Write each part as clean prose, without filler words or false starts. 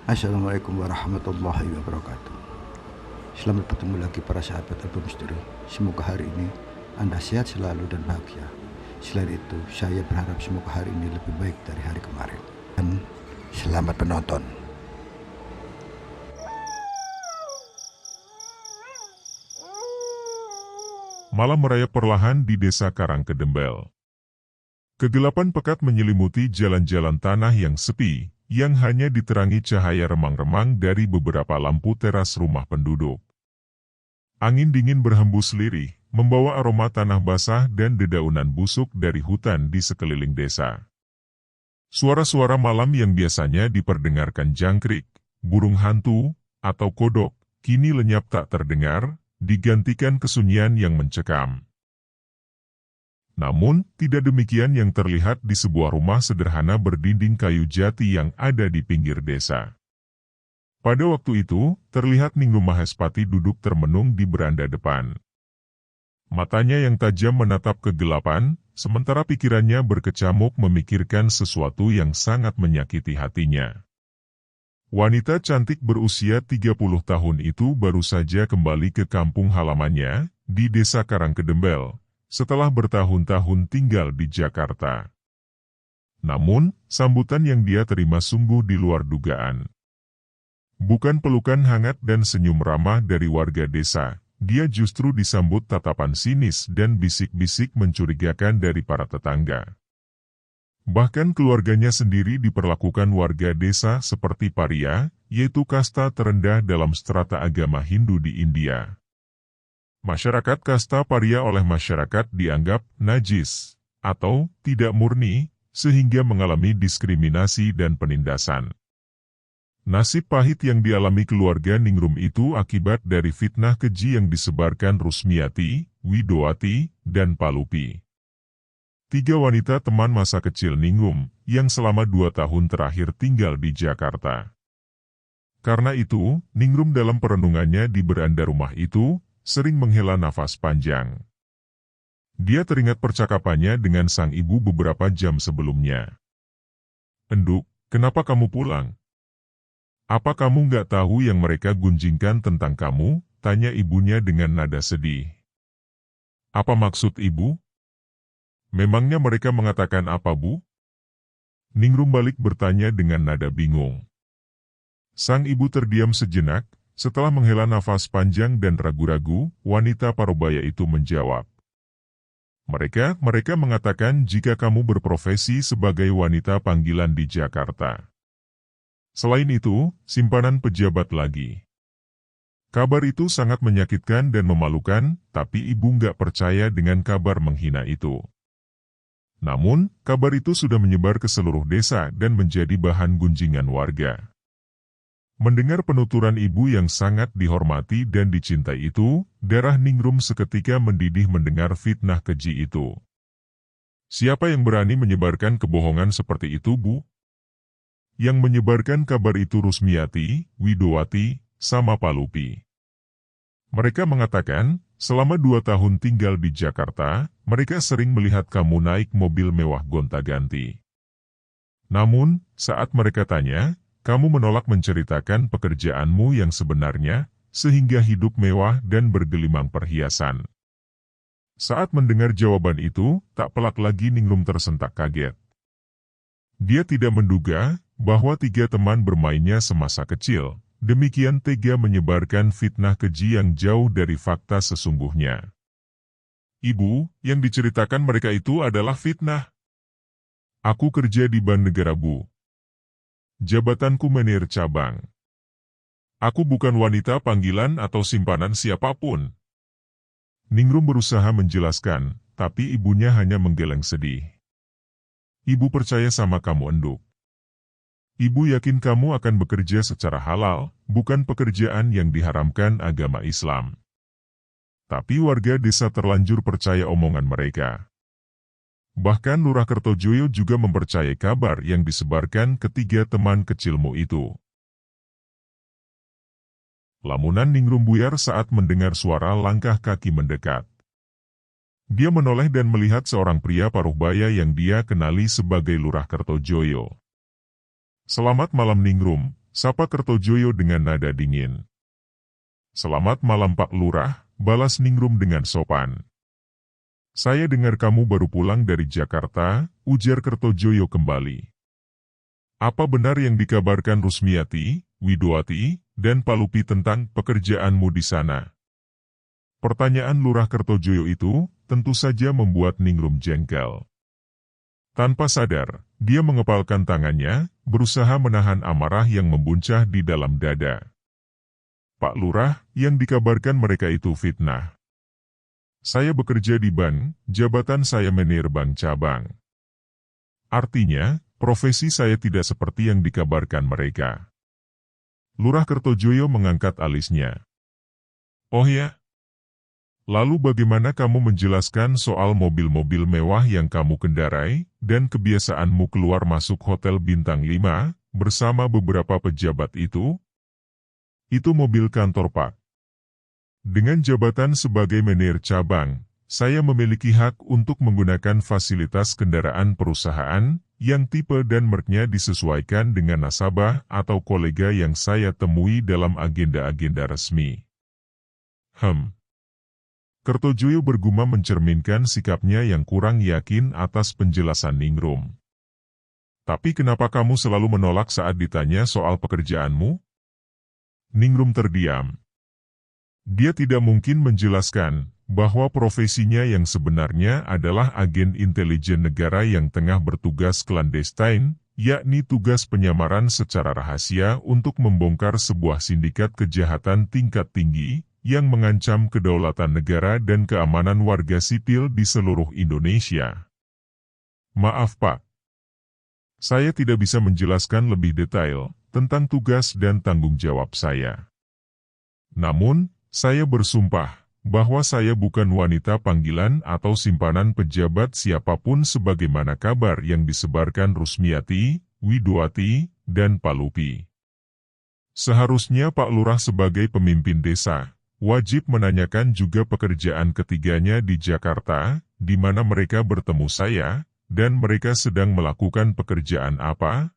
Assalamualaikum warahmatullahi wabarakatuh. Selamat bertemu lagi para sahabat Album Misteri. Semoga hari ini Anda sehat selalu dan bahagia. Selain itu, saya berharap semoga hari ini lebih baik dari hari kemarin. Dan selamat menonton. Malam merayap perlahan di desa Karangkedembel. Kegelapan pekat menyelimuti jalan-jalan tanah yang sepi, yang hanya diterangi cahaya remang-remang dari beberapa lampu teras rumah penduduk. Angin dingin berhembus lirih, membawa aroma tanah basah dan dedaunan busuk dari hutan di sekeliling desa. Suara-suara malam yang biasanya diperdengarkan jangkrik, burung hantu, atau kodok, kini lenyap tak terdengar, digantikan kesunyian yang mencekam. Namun, tidak demikian yang terlihat di sebuah rumah sederhana berdinding kayu jati yang ada di pinggir desa. Pada waktu itu, terlihat Ningrum Mahespati duduk termenung di beranda depan. Matanya yang tajam menatap kegelapan, sementara pikirannya berkecamuk memikirkan sesuatu yang sangat menyakiti hatinya. Wanita cantik berusia 30 tahun itu baru saja kembali ke kampung halamannya, di desa Karangkedembel, setelah bertahun-tahun tinggal di Jakarta. Namun, sambutan yang dia terima sungguh di luar dugaan. Bukan pelukan hangat dan senyum ramah dari warga desa, dia justru disambut tatapan sinis dan bisik-bisik mencurigakan dari para tetangga. Bahkan keluarganya sendiri diperlakukan warga desa seperti paria, yaitu kasta terendah dalam strata agama Hindu di India. Masyarakat kasta paria oleh masyarakat dianggap najis, atau tidak murni, sehingga mengalami diskriminasi dan penindasan. Nasib pahit yang dialami keluarga Ningrum itu akibat dari fitnah keji yang disebarkan Rusmiati, Widowati, dan Palupi. 3 wanita teman masa kecil Ningrum, yang selama 2 tahun terakhir tinggal di Jakarta. Karena itu, Ningrum dalam perenungannya di beranda rumah itu, sering menghela nafas panjang. Dia teringat percakapannya dengan sang ibu beberapa jam sebelumnya. "Enduk, kenapa kamu pulang? Apa kamu nggak tahu yang mereka gunjingkan tentang kamu?" tanya ibunya dengan nada sedih. "Apa maksud ibu? Memangnya mereka mengatakan apa, Bu?" Ningrum balik bertanya dengan nada bingung. Sang ibu terdiam sejenak. Setelah menghela nafas panjang dan ragu-ragu, wanita parubaya itu menjawab. Mereka mengatakan jika kamu berprofesi sebagai wanita panggilan di Jakarta. Selain itu, simpanan pejabat lagi. Kabar itu sangat menyakitkan dan memalukan, tapi ibu nggak percaya dengan kabar menghina itu. Namun, kabar itu sudah menyebar ke seluruh desa dan menjadi bahan gunjingan warga. Mendengar penuturan ibu yang sangat dihormati dan dicintai itu, darah Ningrum seketika mendidih mendengar fitnah keji itu. "Siapa yang berani menyebarkan kebohongan seperti itu, Bu?" Yang menyebarkan kabar itu Rusmiati, Widowati, sama Palupi. Mereka mengatakan, selama 2 tahun tinggal di Jakarta, mereka sering melihat kamu naik mobil mewah gonta-ganti. Namun, saat mereka tanya, kamu menolak menceritakan pekerjaanmu yang sebenarnya, sehingga hidup mewah dan bergelimang perhiasan. Saat mendengar jawaban itu, tak pelak lagi Ningrum tersentak kaget. Dia tidak menduga bahwa 3 teman bermainnya semasa kecil, demikian tega menyebarkan fitnah keji yang jauh dari fakta sesungguhnya. "Ibu, yang diceritakan mereka itu adalah fitnah. Aku kerja di Bank Negara, Bu. Jabatanku menir cabang. Aku bukan wanita panggilan atau simpanan siapapun." Ningrum berusaha menjelaskan, tapi ibunya hanya menggeleng sedih. "Ibu percaya sama kamu, Enduk. Ibu yakin kamu akan bekerja secara halal, bukan pekerjaan yang diharamkan agama Islam." Tapi warga desa terlanjur percaya omongan mereka. Bahkan Lurah Kertojoyo juga mempercayai kabar yang disebarkan ketiga teman kecilmu itu. Lamunan Ningrum buyar saat mendengar suara langkah kaki mendekat. Dia menoleh dan melihat seorang pria paruhbaya yang dia kenali sebagai Lurah Kertojoyo. "Selamat malam, Ningrum," sapa Kertojoyo dengan nada dingin. Selamat malam Pak Lurah, balas Ningrum dengan sopan. Saya dengar kamu baru pulang dari Jakarta, ujar Kertojoyo kembali. Apa benar yang dikabarkan Rusmiati, Widowati, dan Palupi tentang pekerjaanmu di sana? Pertanyaan Lurah Kertojoyo itu tentu saja membuat Ningrum jengkel. Tanpa sadar, dia mengepalkan tangannya, berusaha menahan amarah yang membuncah di dalam dada. Pak Lurah, yang dikabarkan mereka itu fitnah. Saya bekerja di bank, jabatan saya menir bank cabang. Artinya, profesi saya tidak seperti yang dikabarkan mereka. Lurah Kertojoyo mengangkat alisnya. Oh ya? Lalu bagaimana kamu menjelaskan soal mobil-mobil mewah yang kamu kendarai, dan kebiasaanmu keluar masuk hotel bintang 5, bersama beberapa pejabat itu? Itu mobil kantor Pak. Dengan jabatan sebagai menir cabang, saya memiliki hak untuk menggunakan fasilitas kendaraan perusahaan, yang tipe dan mereknya disesuaikan dengan nasabah atau kolega yang saya temui dalam agenda-agenda resmi. Kertojoyo bergumam mencerminkan sikapnya yang kurang yakin atas penjelasan Ningrum. Tapi kenapa kamu selalu menolak saat ditanya soal pekerjaanmu? Ningrum terdiam. Dia tidak mungkin menjelaskan bahwa profesinya yang sebenarnya adalah agen intelijen negara yang tengah bertugas clandestine, yakni tugas penyamaran secara rahasia untuk membongkar sebuah sindikat kejahatan tingkat tinggi, yang mengancam kedaulatan negara dan keamanan warga sipil di seluruh Indonesia. Maaf Pak. Saya tidak bisa menjelaskan lebih detail tentang tugas dan tanggung jawab saya. Namun, saya bersumpah bahwa saya bukan wanita panggilan atau simpanan pejabat siapapun sebagaimana kabar yang disebarkan Rusmiati, Widowati, dan Palupi. Seharusnya Pak Lurah sebagai pemimpin desa, wajib menanyakan juga pekerjaan ketiganya di Jakarta, di mana mereka bertemu saya, dan mereka sedang melakukan pekerjaan apa?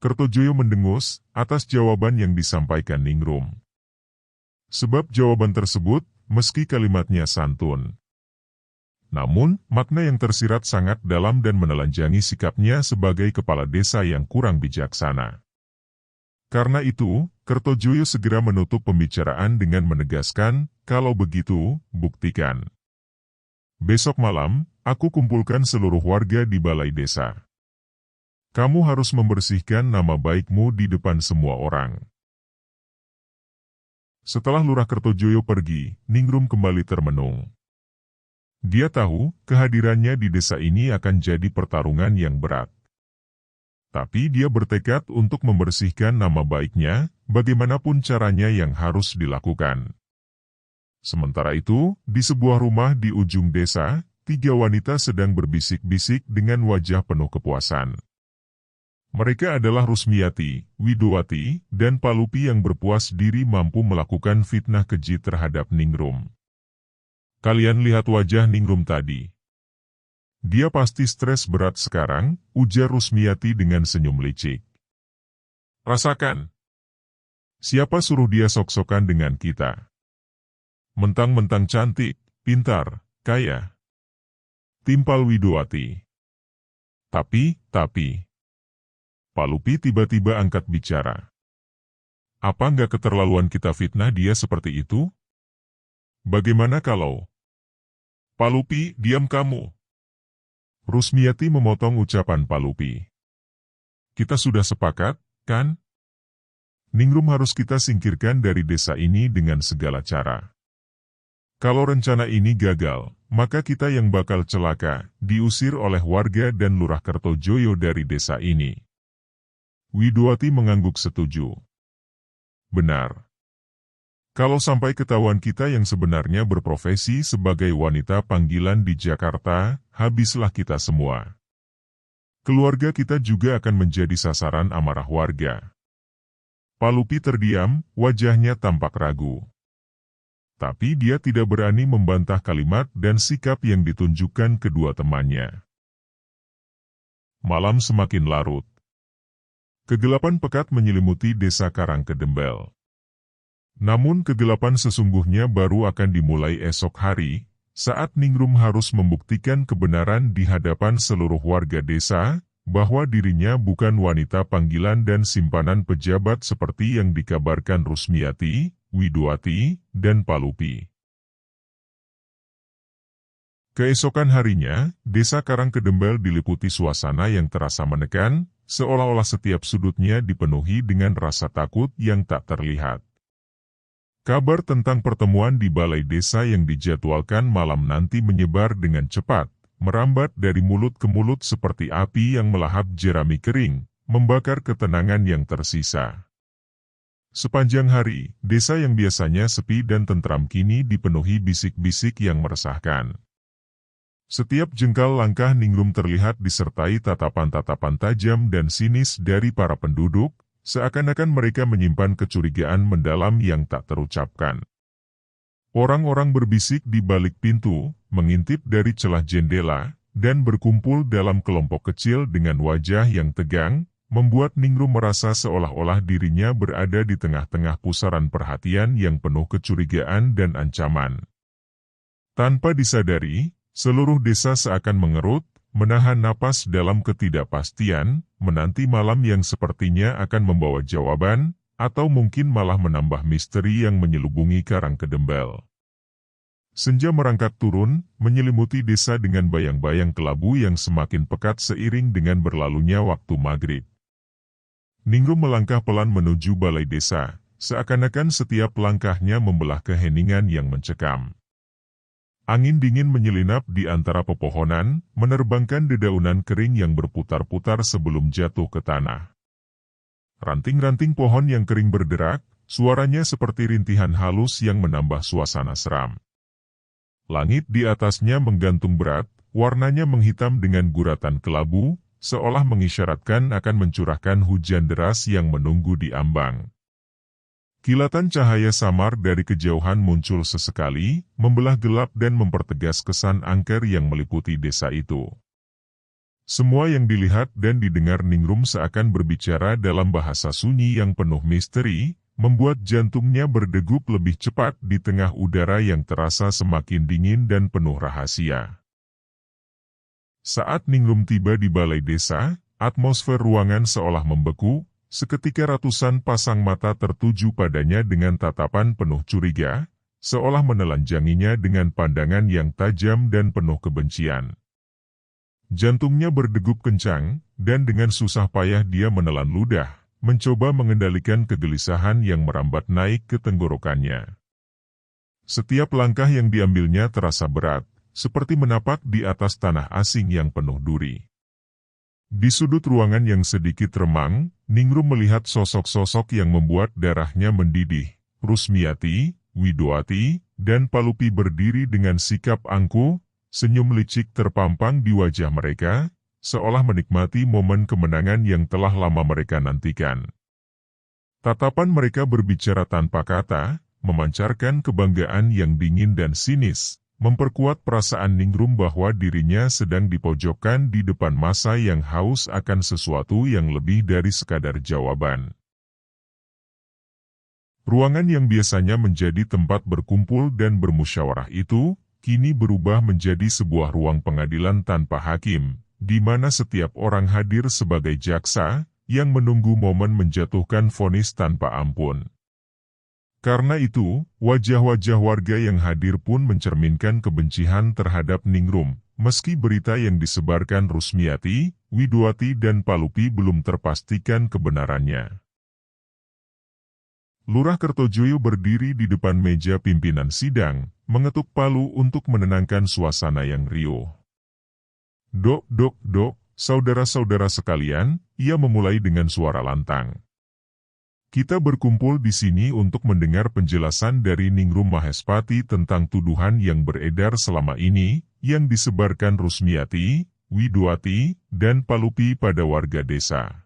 Kertojoyo mendengus atas jawaban yang disampaikan Ningrum. Sebab jawaban tersebut, meski kalimatnya santun, namun makna yang tersirat sangat dalam dan menelanjangi sikapnya sebagai kepala desa yang kurang bijaksana. Karena itu, Kertojoyo segera menutup pembicaraan dengan menegaskan, kalau begitu, buktikan. Besok malam, aku kumpulkan seluruh warga di balai desa. Kamu harus membersihkan nama baikmu di depan semua orang. Setelah Lurah Kertojoyo pergi, Ningrum kembali termenung. Dia tahu, kehadirannya di desa ini akan jadi pertarungan yang berat. Tapi dia bertekad untuk membersihkan nama baiknya, bagaimanapun caranya yang harus dilakukan. Sementara itu, di sebuah rumah di ujung desa, 3 wanita sedang berbisik-bisik dengan wajah penuh kepuasan. Mereka adalah Rusmiati, Widowati, dan Palupi yang berpuas diri mampu melakukan fitnah keji terhadap Ningrum. Kalian lihat wajah Ningrum tadi. Dia pasti stres berat sekarang, ujar Rusmiati dengan senyum licik. Rasakan. Siapa suruh dia sok-sokan dengan kita? Mentang-mentang cantik, pintar, kaya. Timpal Widowati. Tapi. Palupi tiba-tiba angkat bicara. Apa nggak keterlaluan kita fitnah dia seperti itu? Bagaimana kalau? Palupi, diam kamu. Rusmiati memotong ucapan Palupi. Kita sudah sepakat, kan? Ningrum harus kita singkirkan dari desa ini dengan segala cara. Kalau rencana ini gagal, maka kita yang bakal celaka, diusir oleh warga dan Lurah Kertojoyo dari desa ini. Widowati mengangguk setuju. Benar. Kalau sampai ketahuan kita yang sebenarnya berprofesi sebagai wanita panggilan di Jakarta, habislah kita semua. Keluarga kita juga akan menjadi sasaran amarah warga. Palupi terdiam, wajahnya tampak ragu. Tapi dia tidak berani membantah kalimat dan sikap yang ditunjukkan kedua temannya. Malam semakin larut. Kegelapan pekat menyelimuti desa Karangkedembel. Namun kegelapan sesungguhnya baru akan dimulai esok hari, saat Ningrum harus membuktikan kebenaran di hadapan seluruh warga desa, bahwa dirinya bukan wanita panggilan dan simpanan pejabat seperti yang dikabarkan Rusmiati, Widowati, dan Palupi. Keesokan harinya, desa Karangkedembel diliputi suasana yang terasa menekan, seolah-olah setiap sudutnya dipenuhi dengan rasa takut yang tak terlihat. Kabar tentang pertemuan di balai desa yang dijadwalkan malam nanti menyebar dengan cepat, merambat dari mulut ke mulut seperti api yang melahap jerami kering, membakar ketenangan yang tersisa. Sepanjang hari, desa yang biasanya sepi dan tentram kini dipenuhi bisik-bisik yang meresahkan. Setiap jengkal langkah Ningrum terlihat disertai tatapan-tatapan tajam dan sinis dari para penduduk, seakan-akan mereka menyimpan kecurigaan mendalam yang tak terucapkan. Orang-orang berbisik di balik pintu, mengintip dari celah jendela, dan berkumpul dalam kelompok kecil dengan wajah yang tegang, membuat Ningrum merasa seolah-olah dirinya berada di tengah-tengah pusaran perhatian yang penuh kecurigaan dan ancaman. Tanpa disadari, seluruh desa seakan mengerut, menahan napas dalam ketidakpastian, menanti malam yang sepertinya akan membawa jawaban, atau mungkin malah menambah misteri yang menyelubungi Karangkedembel. Senja merangkak turun, menyelimuti desa dengan bayang-bayang kelabu yang semakin pekat seiring dengan berlalunya waktu maghrib. Ningrum melangkah pelan menuju balai desa, seakan-akan setiap langkahnya membelah keheningan yang mencekam. Angin dingin menyelinap di antara pepohonan, menerbangkan dedaunan kering yang berputar-putar sebelum jatuh ke tanah. Ranting-ranting pohon yang kering berderak, suaranya seperti rintihan halus yang menambah suasana seram. Langit di atasnya menggantung berat, warnanya menghitam dengan guratan kelabu, seolah mengisyaratkan akan mencurahkan hujan deras yang menunggu di ambang. Kilatan cahaya samar dari kejauhan muncul sesekali, membelah gelap dan mempertegas kesan angker yang meliputi desa itu. Semua yang dilihat dan didengar Ningrum seakan berbicara dalam bahasa sunyi yang penuh misteri, membuat jantungnya berdegup lebih cepat di tengah udara yang terasa semakin dingin dan penuh rahasia. Saat Ningrum tiba di balai desa, atmosfer ruangan seolah membeku. Seketika ratusan pasang mata tertuju padanya dengan tatapan penuh curiga, seolah menelanjanginya dengan pandangan yang tajam dan penuh kebencian. Jantungnya berdegup kencang, dan dengan susah payah dia menelan ludah, mencoba mengendalikan kegelisahan yang merambat naik ke tenggorokannya. Setiap langkah yang diambilnya terasa berat, seperti menapak di atas tanah asing yang penuh duri. Di sudut ruangan yang sedikit remang, Ningrum melihat sosok-sosok yang membuat darahnya mendidih. Rusmiati, Widowati, dan Palupi berdiri dengan sikap angkuh, senyum licik terpampang di wajah mereka, seolah menikmati momen kemenangan yang telah lama mereka nantikan. Tatapan mereka berbicara tanpa kata, memancarkan kebanggaan yang dingin dan sinis, memperkuat perasaan Ningrum bahwa dirinya sedang dipojokkan di depan massa yang haus akan sesuatu yang lebih dari sekadar jawaban. Ruangan yang biasanya menjadi tempat berkumpul dan bermusyawarah itu, kini berubah menjadi sebuah ruang pengadilan tanpa hakim, di mana setiap orang hadir sebagai jaksa, yang menunggu momen menjatuhkan vonis tanpa ampun. Karena itu, wajah-wajah warga yang hadir pun mencerminkan kebencian terhadap Ningrum, meski berita yang disebarkan Rusmiati, Widowati dan Palupi belum terpastikan kebenarannya. Lurah Kertojoyo berdiri di depan meja pimpinan sidang, mengetuk palu untuk menenangkan suasana yang riuh. Dok, saudara-saudara sekalian, ia memulai dengan suara lantang. Kita berkumpul di sini untuk mendengar penjelasan dari Ningrum Mahespati tentang tuduhan yang beredar selama ini, yang disebarkan Rusmiati, Widowati, dan Palupi pada warga desa.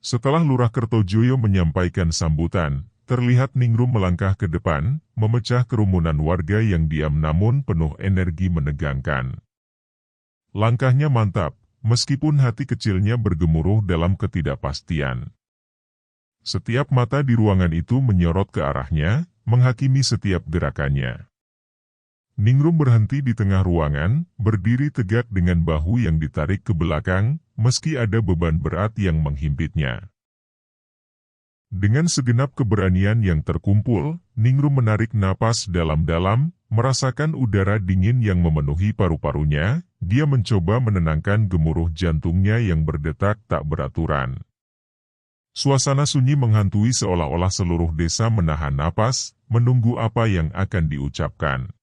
Setelah Lurah Kertojoyo menyampaikan sambutan, terlihat Ningrum melangkah ke depan, memecah kerumunan warga yang diam namun penuh energi menegangkan. Langkahnya mantap, meskipun hati kecilnya bergemuruh dalam ketidakpastian. Setiap mata di ruangan itu menyorot ke arahnya, menghakimi setiap gerakannya. Ningrum berhenti di tengah ruangan, berdiri tegak dengan bahu yang ditarik ke belakang, meski ada beban berat yang menghimpitnya. Dengan segenap keberanian yang terkumpul, Ningrum menarik napas dalam-dalam, merasakan udara dingin yang memenuhi paru-parunya. Dia mencoba menenangkan gemuruh jantungnya yang berdetak tak beraturan. Suasana sunyi menghantui seolah-olah seluruh desa menahan napas, menunggu apa yang akan diucapkan.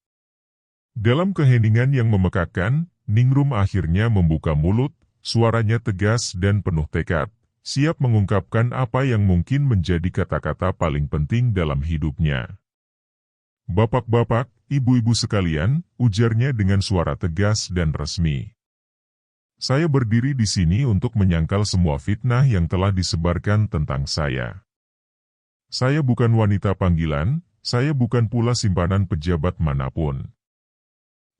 Dalam keheningan yang memekakkan, Ningrum akhirnya membuka mulut, suaranya tegas dan penuh tekad, siap mengungkapkan apa yang mungkin menjadi kata-kata paling penting dalam hidupnya. "Bapak-bapak, ibu-ibu sekalian," ujarnya dengan suara tegas dan resmi. "Saya berdiri di sini untuk menyangkal semua fitnah yang telah disebarkan tentang saya. Saya bukan wanita panggilan, saya bukan pula simpanan pejabat manapun.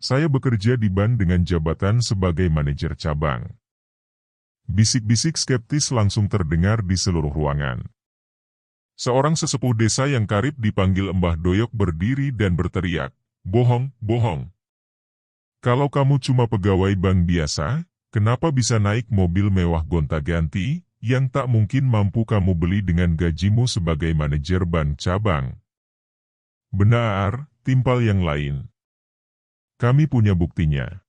Saya bekerja di BAN dengan jabatan sebagai manajer cabang." Bisik-bisik skeptis langsung terdengar di seluruh ruangan. Seorang sesepuh desa yang karib dipanggil Mbah Doyok berdiri dan berteriak, "Bohong, bohong. Kalau kamu cuma pegawai bank biasa, kenapa bisa naik mobil mewah gonta-ganti, yang tak mungkin mampu kamu beli dengan gajimu sebagai manajer bank cabang?" "Benar," timpal yang lain. "Kami punya buktinya.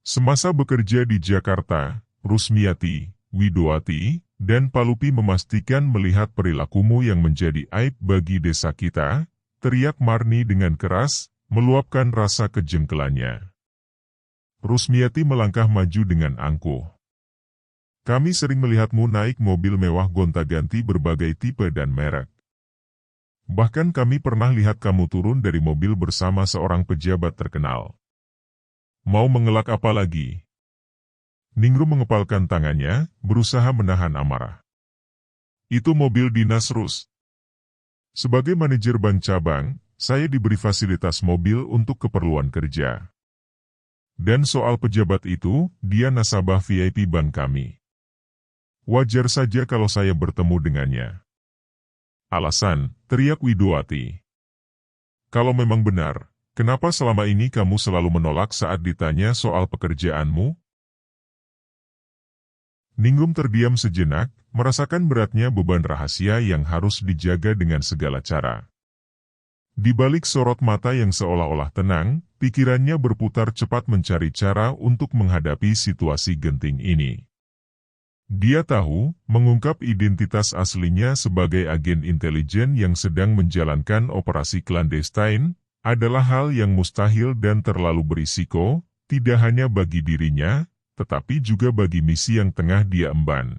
Semasa bekerja di Jakarta, Rusmiati, Widowati, dan Palupi memastikan melihat perilakumu yang menjadi aib bagi desa kita," teriak Marni dengan keras, meluapkan rasa kejengkelannya. Rusmiati melangkah maju dengan angkuh. "Kami sering melihatmu naik mobil mewah gonta-ganti berbagai tipe dan merek. Bahkan kami pernah lihat kamu turun dari mobil bersama seorang pejabat terkenal. Mau mengelak apa lagi?" Ningrum mengepalkan tangannya, berusaha menahan amarah. "Itu mobil dinas Rus. Sebagai manajer bank cabang, saya diberi fasilitas mobil untuk keperluan kerja. Dan soal pejabat itu, dia nasabah VIP bank kami. Wajar saja kalau saya bertemu dengannya." "Alasan," teriak Widowati. "Kalau memang benar, kenapa selama ini kamu selalu menolak saat ditanya soal pekerjaanmu?" Ningrum terdiam sejenak, merasakan beratnya beban rahasia yang harus dijaga dengan segala cara. Di balik sorot mata yang seolah-olah tenang, pikirannya berputar cepat mencari cara untuk menghadapi situasi genting ini. Dia tahu, mengungkap identitas aslinya sebagai agen intelijen yang sedang menjalankan operasi clandestine, adalah hal yang mustahil dan terlalu berisiko, tidak hanya bagi dirinya, tetapi juga bagi misi yang tengah dia emban.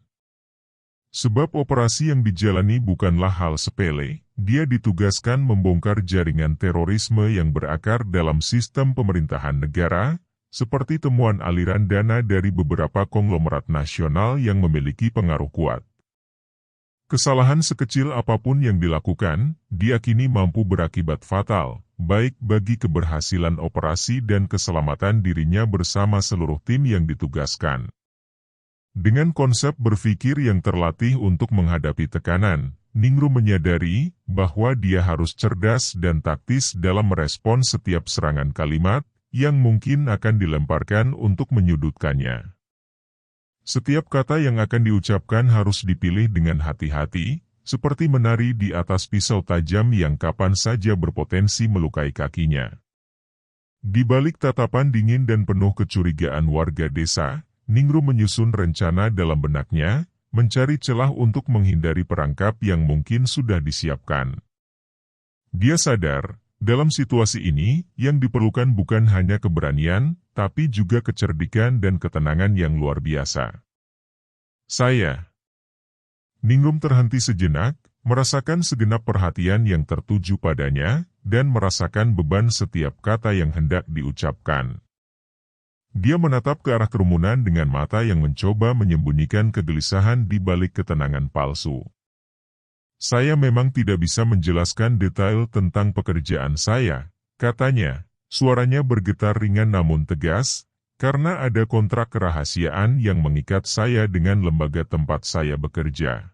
Sebab operasi yang dijalani bukanlah hal sepele, dia ditugaskan membongkar jaringan terorisme yang berakar dalam sistem pemerintahan negara, seperti temuan aliran dana dari beberapa konglomerat nasional yang memiliki pengaruh kuat. Kesalahan sekecil apapun yang dilakukan, diyakini mampu berakibat fatal, baik bagi keberhasilan operasi dan keselamatan dirinya bersama seluruh tim yang ditugaskan. Dengan konsep berpikir yang terlatih untuk menghadapi tekanan, Ningrum menyadari bahwa dia harus cerdas dan taktis dalam merespon setiap serangan kalimat yang mungkin akan dilemparkan untuk menyudutkannya. Setiap kata yang akan diucapkan harus dipilih dengan hati-hati, seperti menari di atas pisau tajam yang kapan saja berpotensi melukai kakinya. Di balik tatapan dingin dan penuh kecurigaan warga desa, Ningrum menyusun rencana dalam benaknya, mencari celah untuk menghindari perangkap yang mungkin sudah disiapkan. Dia sadar, dalam situasi ini, yang diperlukan bukan hanya keberanian, tapi juga kecerdikan dan ketenangan yang luar biasa. Ningrum terhenti sejenak, merasakan segenap perhatian yang tertuju padanya, dan merasakan beban setiap kata yang hendak diucapkan. Dia menatap ke arah kerumunan dengan mata yang mencoba menyembunyikan kegelisahan di balik ketenangan palsu. "Saya memang tidak bisa menjelaskan detail tentang pekerjaan saya," katanya. Suaranya bergetar ringan namun tegas, Karena ada kontrak kerahasiaan yang mengikat saya dengan lembaga tempat saya bekerja.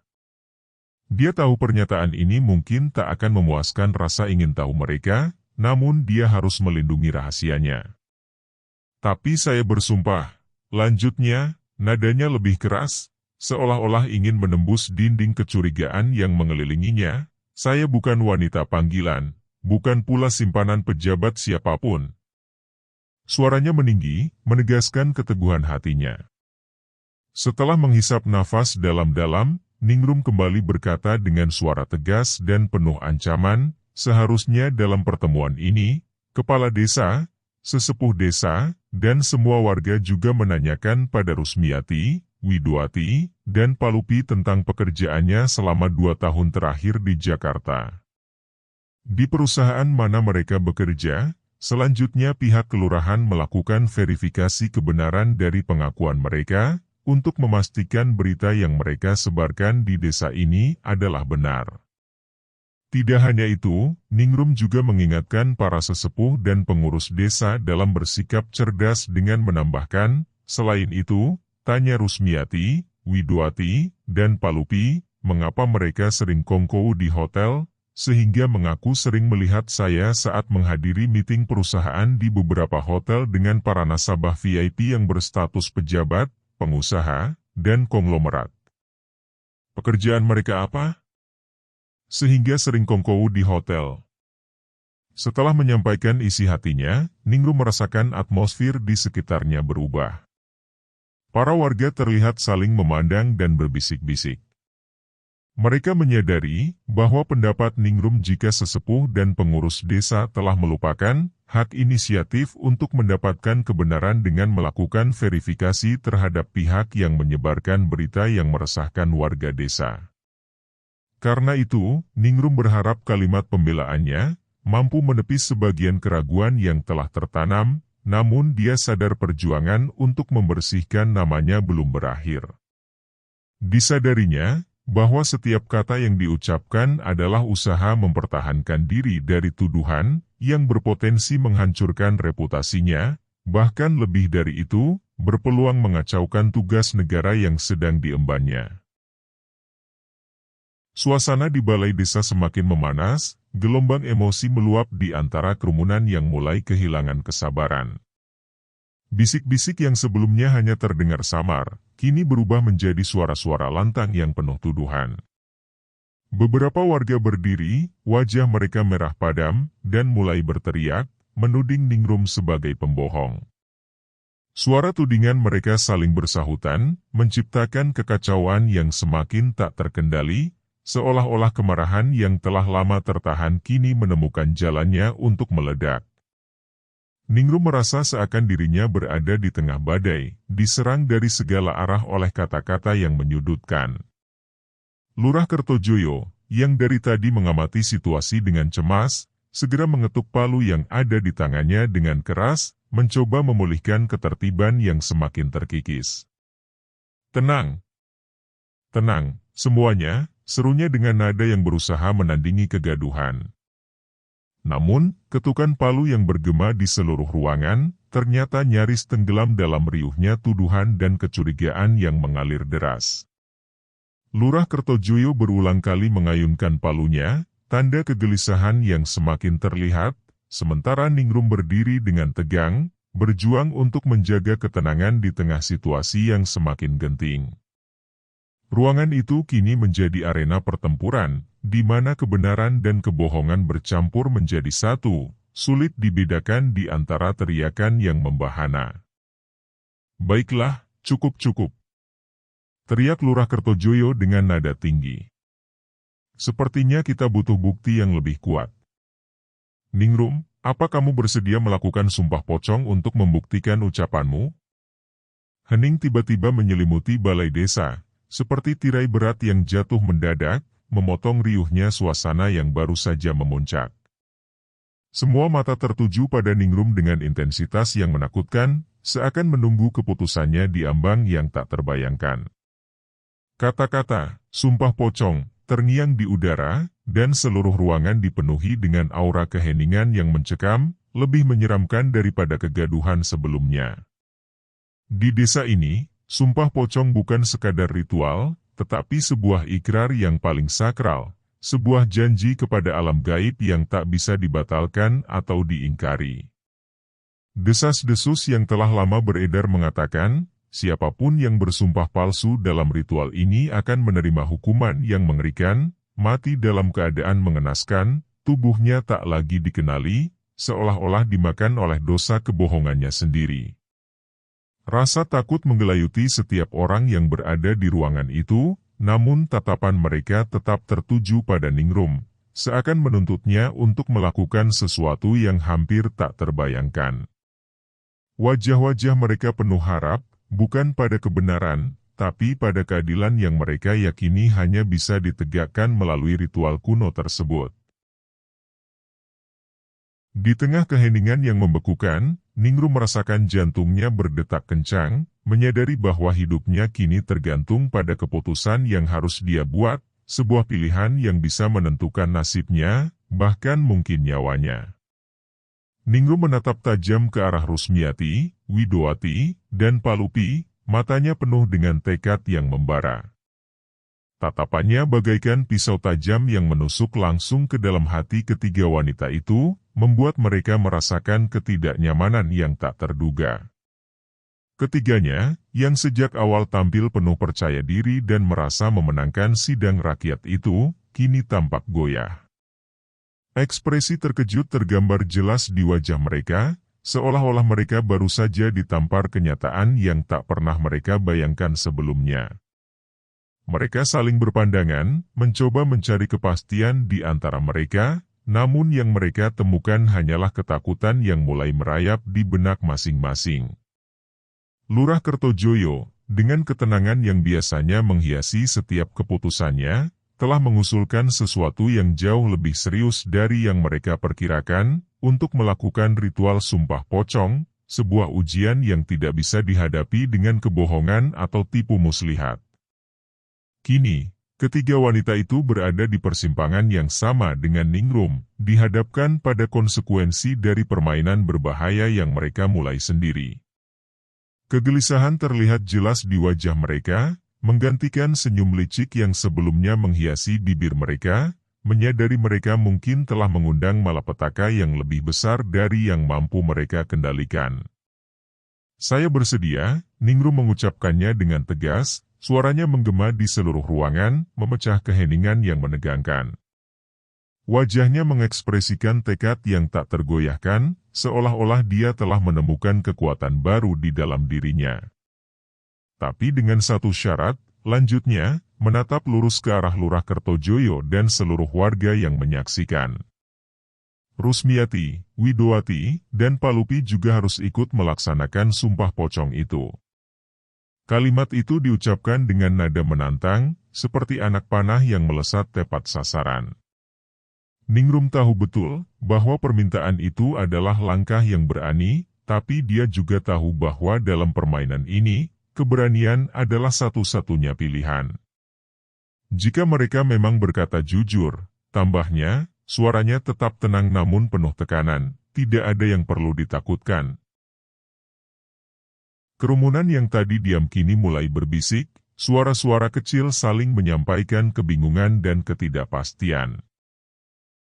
Dia tahu pernyataan ini mungkin tak akan memuaskan rasa ingin tahu mereka, namun dia harus melindungi rahasianya. Tapi saya bersumpah, lanjutnya, nadanya lebih keras, seolah-olah ingin menembus dinding kecurigaan yang mengelilinginya. Saya bukan wanita panggilan, bukan pula simpanan pejabat siapapun. Suaranya meninggi, menegaskan keteguhan hatinya. Setelah menghisap nafas dalam-dalam, Ningrum kembali berkata dengan suara tegas dan penuh ancaman, seharusnya dalam pertemuan ini, kepala desa, sesepuh desa, dan semua warga juga menanyakan pada Rusmiati, Widowati, dan Palupi tentang pekerjaannya selama 2 tahun terakhir di Jakarta. Di perusahaan mana mereka bekerja, selanjutnya pihak kelurahan melakukan verifikasi kebenaran dari pengakuan mereka, untuk memastikan berita yang mereka sebarkan di desa ini adalah benar. Tidak hanya itu, Ningrum juga mengingatkan para sesepuh dan pengurus desa dalam bersikap cerdas dengan menambahkan, selain itu, tanya Rusmiati, Widowati, dan Palupi, mengapa mereka sering kongkow di hotel, sehingga mengaku sering melihat saya saat menghadiri meeting perusahaan di beberapa hotel dengan para nasabah VIP yang berstatus pejabat, pengusaha, dan konglomerat. Pekerjaan mereka apa? Sehingga sering kongkow di hotel. Setelah menyampaikan isi hatinya, Ningrum merasakan atmosfer di sekitarnya berubah. Para warga terlihat saling memandang dan berbisik-bisik. Mereka menyadari bahwa pendapat Ningrum jika sesepuh dan pengurus desa telah melupakan hak inisiatif untuk mendapatkan kebenaran dengan melakukan verifikasi terhadap pihak yang menyebarkan berita yang meresahkan warga desa. Karena itu, Ningrum berharap kalimat pembelaannya mampu menepis sebagian keraguan yang telah tertanam, namun dia sadar perjuangan untuk membersihkan namanya belum berakhir. Disadarinya bahwa setiap kata yang diucapkan adalah usaha mempertahankan diri dari tuduhan yang berpotensi menghancurkan reputasinya, bahkan lebih dari itu, berpeluang mengacaukan tugas negara yang sedang diembannya. Suasana di balai desa semakin memanas, gelombang emosi meluap di antara kerumunan yang mulai kehilangan kesabaran. Bisik-bisik yang sebelumnya hanya terdengar samar, kini berubah menjadi suara-suara lantang yang penuh tuduhan. Beberapa warga berdiri, wajah mereka merah padam, dan mulai berteriak, menuding Ningrum sebagai pembohong. Suara tudingan mereka saling bersahutan, menciptakan kekacauan yang semakin tak terkendali, seolah-olah kemarahan yang telah lama tertahan kini menemukan jalannya untuk meledak. Ningrum merasa seakan dirinya berada di tengah badai, diserang dari segala arah oleh kata-kata yang menyudutkan. Lurah Kertojoyo, yang dari tadi mengamati situasi dengan cemas, segera mengetuk palu yang ada di tangannya dengan keras, mencoba memulihkan ketertiban yang semakin terkikis. "Tenang! Tenang, semuanya," serunya dengan nada yang berusaha menandingi kegaduhan. Namun, ketukan palu yang bergema di seluruh ruangan, ternyata nyaris tenggelam dalam riuhnya tuduhan dan kecurigaan yang mengalir deras. Lurah Kertojoyo berulang kali mengayunkan palunya, tanda kegelisahan yang semakin terlihat, sementara Ningrum berdiri dengan tegang, berjuang untuk menjaga ketenangan di tengah situasi yang semakin genting. Ruangan itu kini menjadi arena pertempuran, di mana kebenaran dan kebohongan bercampur menjadi satu, sulit dibedakan di antara teriakan yang membahana. "Baiklah, cukup-cukup," teriak Lurah Kertojoyo dengan nada tinggi. "Sepertinya kita butuh bukti yang lebih kuat. Ningrum, apa kamu bersedia melakukan sumpah pocong untuk membuktikan ucapanmu?" Hening tiba-tiba menyelimuti balai desa, seperti tirai berat yang jatuh mendadak, memotong riuhnya suasana yang baru saja memuncak. Semua mata tertuju pada Ningrum dengan intensitas yang menakutkan, seakan menunggu keputusannya di ambang yang tak terbayangkan. Kata-kata, sumpah pocong, terngiang di udara, dan seluruh ruangan dipenuhi dengan aura keheningan yang mencekam, lebih menyeramkan daripada kegaduhan sebelumnya. Di desa ini, sumpah pocong bukan sekadar ritual, tetapi sebuah ikrar yang paling sakral, sebuah janji kepada alam gaib yang tak bisa dibatalkan atau diingkari. Desas-desus yang telah lama beredar mengatakan, siapapun yang bersumpah palsu dalam ritual ini akan menerima hukuman yang mengerikan, mati dalam keadaan mengenaskan, tubuhnya tak lagi dikenali, seolah-olah dimakan oleh dosa kebohongannya sendiri. Rasa takut menggelayuti setiap orang yang berada di ruangan itu, namun tatapan mereka tetap tertuju pada Ningrum, seakan menuntutnya untuk melakukan sesuatu yang hampir tak terbayangkan. Wajah-wajah mereka penuh harap, bukan pada kebenaran, tapi pada keadilan yang mereka yakini hanya bisa ditegakkan melalui ritual kuno tersebut. Di tengah keheningan yang membekukan, Ningrum merasakan jantungnya berdetak kencang, menyadari bahwa hidupnya kini tergantung pada keputusan yang harus dia buat, sebuah pilihan yang bisa menentukan nasibnya, bahkan mungkin nyawanya. Ningrum menatap tajam ke arah Rusmiati, Widowati, dan Palupi, matanya penuh dengan tekad yang membara. Tatapannya bagaikan pisau tajam yang menusuk langsung ke dalam hati ketiga wanita itu, membuat mereka merasakan ketidaknyamanan yang tak terduga. Ketiganya, yang sejak awal tampil penuh percaya diri dan merasa memenangkan sidang rakyat itu, kini tampak goyah. Ekspresi terkejut tergambar jelas di wajah mereka, seolah-olah mereka baru saja ditampar kenyataan yang tak pernah mereka bayangkan sebelumnya. Mereka saling berpandangan, mencoba mencari kepastian di antara mereka, namun yang mereka temukan hanyalah ketakutan yang mulai merayap di benak masing-masing. Lurah Kertojoyo, dengan ketenangan yang biasanya menghiasi setiap keputusannya, telah mengusulkan sesuatu yang jauh lebih serius dari yang mereka perkirakan, untuk melakukan ritual sumpah pocong, sebuah ujian yang tidak bisa dihadapi dengan kebohongan atau tipu muslihat. Kini, ketiga wanita itu berada di persimpangan yang sama dengan Ningrum, dihadapkan pada konsekuensi dari permainan berbahaya yang mereka mulai sendiri. Kegelisahan terlihat jelas di wajah mereka, menggantikan senyum licik yang sebelumnya menghiasi bibir mereka, menyadari mereka mungkin telah mengundang malapetaka yang lebih besar dari yang mampu mereka kendalikan. Saya bersedia, Ningrum mengucapkannya dengan tegas, suaranya menggema di seluruh ruangan, memecah keheningan yang menegangkan. Wajahnya mengekspresikan tekad yang tak tergoyahkan, seolah-olah dia telah menemukan kekuatan baru di dalam dirinya. Tapi dengan satu syarat, lanjutnya, menatap lurus ke arah Lurah Kertojoyo dan seluruh warga yang menyaksikan. Rusmiati, Widowati, dan Palupi juga harus ikut melaksanakan sumpah pocong itu. Kalimat itu diucapkan dengan nada menantang, seperti anak panah yang melesat tepat sasaran. Ningrum tahu betul bahwa permintaan itu adalah langkah yang berani, tapi dia juga tahu bahwa dalam permainan ini, keberanian adalah satu-satunya pilihan. Jika mereka memang berkata jujur, tambahnya, suaranya tetap tenang namun penuh tekanan, tidak ada yang perlu ditakutkan. Kerumunan yang tadi diam kini mulai berbisik, suara-suara kecil saling menyampaikan kebingungan dan ketidakpastian.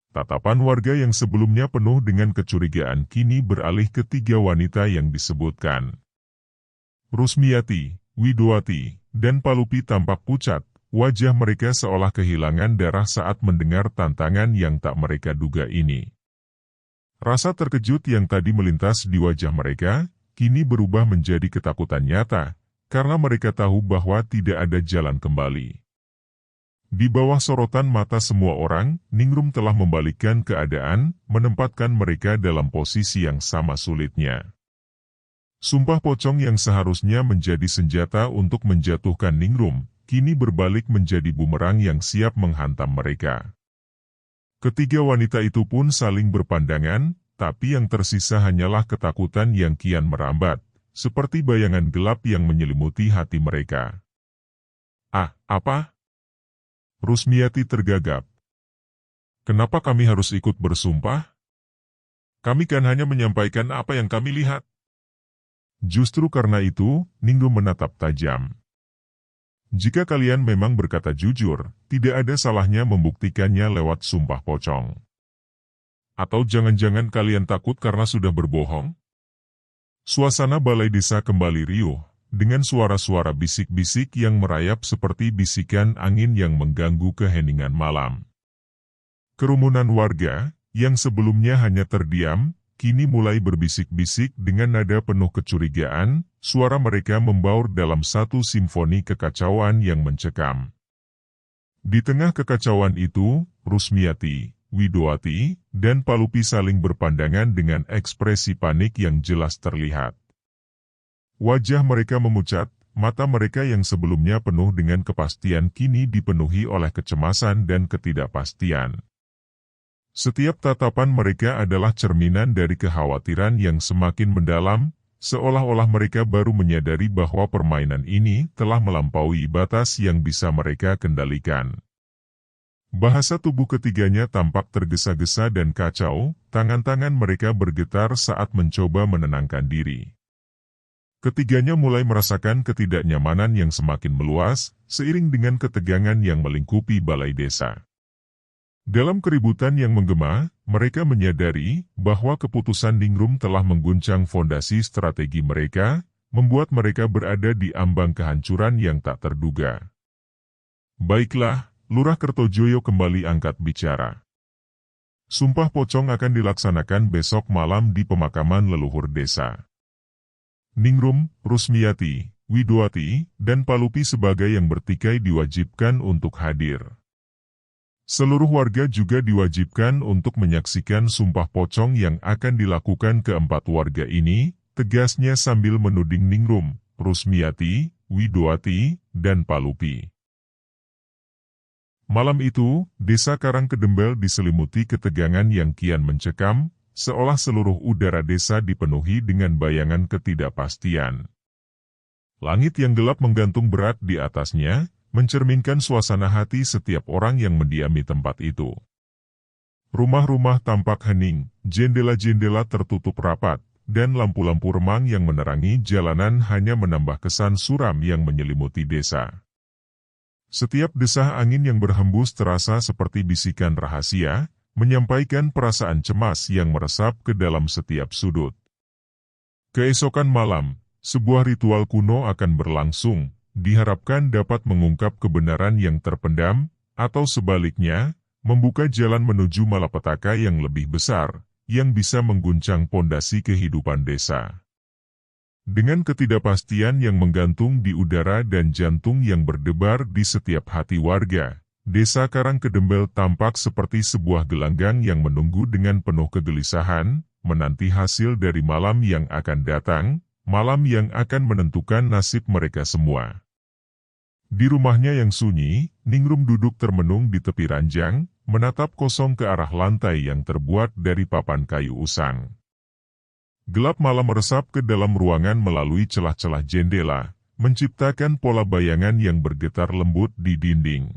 Tatapan warga yang sebelumnya penuh dengan kecurigaan kini beralih ke tiga wanita yang disebutkan. Rusmiati, Widowati, dan Palupi tampak pucat, wajah mereka seolah kehilangan darah saat mendengar tantangan yang tak mereka duga ini. Rasa terkejut yang tadi melintas di wajah mereka, kini berubah menjadi ketakutan nyata, karena mereka tahu bahwa tidak ada jalan kembali. Di bawah sorotan mata semua orang, Ningrum telah membalikkan keadaan, menempatkan mereka dalam posisi yang sama sulitnya. Sumpah pocong yang seharusnya menjadi senjata untuk menjatuhkan Ningrum, kini berbalik menjadi bumerang yang siap menghantam mereka. Ketiga wanita itu pun saling berpandangan, tapi yang tersisa hanyalah ketakutan yang kian merambat, seperti bayangan gelap yang menyelimuti hati mereka. Ah, apa? Rusmiati tergagap. Kenapa kami harus ikut bersumpah? Kami kan hanya menyampaikan apa yang kami lihat. Justru karena itu, Ningrum menatap tajam. Jika kalian memang berkata jujur, tidak ada salahnya membuktikannya lewat sumpah pocong. Atau jangan-jangan kalian takut karena sudah berbohong? Suasana balai desa kembali riuh, dengan suara-suara bisik-bisik yang merayap seperti bisikan angin yang mengganggu keheningan malam. Kerumunan warga, yang sebelumnya hanya terdiam, kini mulai berbisik-bisik dengan nada penuh kecurigaan, suara mereka membaur dalam satu simfoni kekacauan yang mencekam. Di tengah kekacauan itu, Rusmiati, Widowati, dan Palupi saling berpandangan dengan ekspresi panik yang jelas terlihat. Wajah mereka memucat, mata mereka yang sebelumnya penuh dengan kepastian kini dipenuhi oleh kecemasan dan ketidakpastian. Setiap tatapan mereka adalah cerminan dari kekhawatiran yang semakin mendalam, seolah-olah mereka baru menyadari bahwa permainan ini telah melampaui batas yang bisa mereka kendalikan. Bahasa tubuh ketiganya tampak tergesa-gesa dan kacau, tangan-tangan mereka bergetar saat mencoba menenangkan diri. Ketiganya mulai merasakan ketidaknyamanan yang semakin meluas, seiring dengan ketegangan yang melingkupi balai desa. Dalam keributan yang menggema, mereka menyadari bahwa keputusan Ningrum telah mengguncang fondasi strategi mereka, membuat mereka berada di ambang kehancuran yang tak terduga. Baiklah, Lurah Kertojoyo kembali angkat bicara. Sumpah pocong akan dilaksanakan besok malam di pemakaman leluhur desa. Ningrum, Rusmiati, Widowati, dan Palupi sebagai yang bertikai diwajibkan untuk hadir. Seluruh warga juga diwajibkan untuk menyaksikan sumpah pocong yang akan dilakukan keempat warga ini, tegasnya sambil menuding Ningrum, Rusmiati, Widowati, dan Palupi. Malam itu, desa Karangkedembel diselimuti ketegangan yang kian mencekam, seolah seluruh udara desa dipenuhi dengan bayangan ketidakpastian. Langit yang gelap menggantung berat di atasnya, mencerminkan suasana hati setiap orang yang mendiami tempat itu. Rumah-rumah tampak hening, jendela-jendela tertutup rapat, dan lampu-lampu remang yang menerangi jalanan hanya menambah kesan suram yang menyelimuti desa. Setiap desah angin yang berhembus terasa seperti bisikan rahasia, menyampaikan perasaan cemas yang meresap ke dalam setiap sudut. Keesokan malam, sebuah ritual kuno akan berlangsung, diharapkan dapat mengungkap kebenaran yang terpendam, atau sebaliknya, membuka jalan menuju malapetaka yang lebih besar, yang bisa mengguncang pondasi kehidupan desa. Dengan ketidakpastian yang menggantung di udara dan jantung yang berdebar di setiap hati warga, desa Karangkedembel tampak seperti sebuah gelanggang yang menunggu dengan penuh kegelisahan, menanti hasil dari malam yang akan datang, malam yang akan menentukan nasib mereka semua. Di rumahnya yang sunyi, Ningrum duduk termenung di tepi ranjang, menatap kosong ke arah lantai yang terbuat dari papan kayu usang. Gelap malam meresap ke dalam ruangan melalui celah-celah jendela, menciptakan pola bayangan yang bergetar lembut di dinding.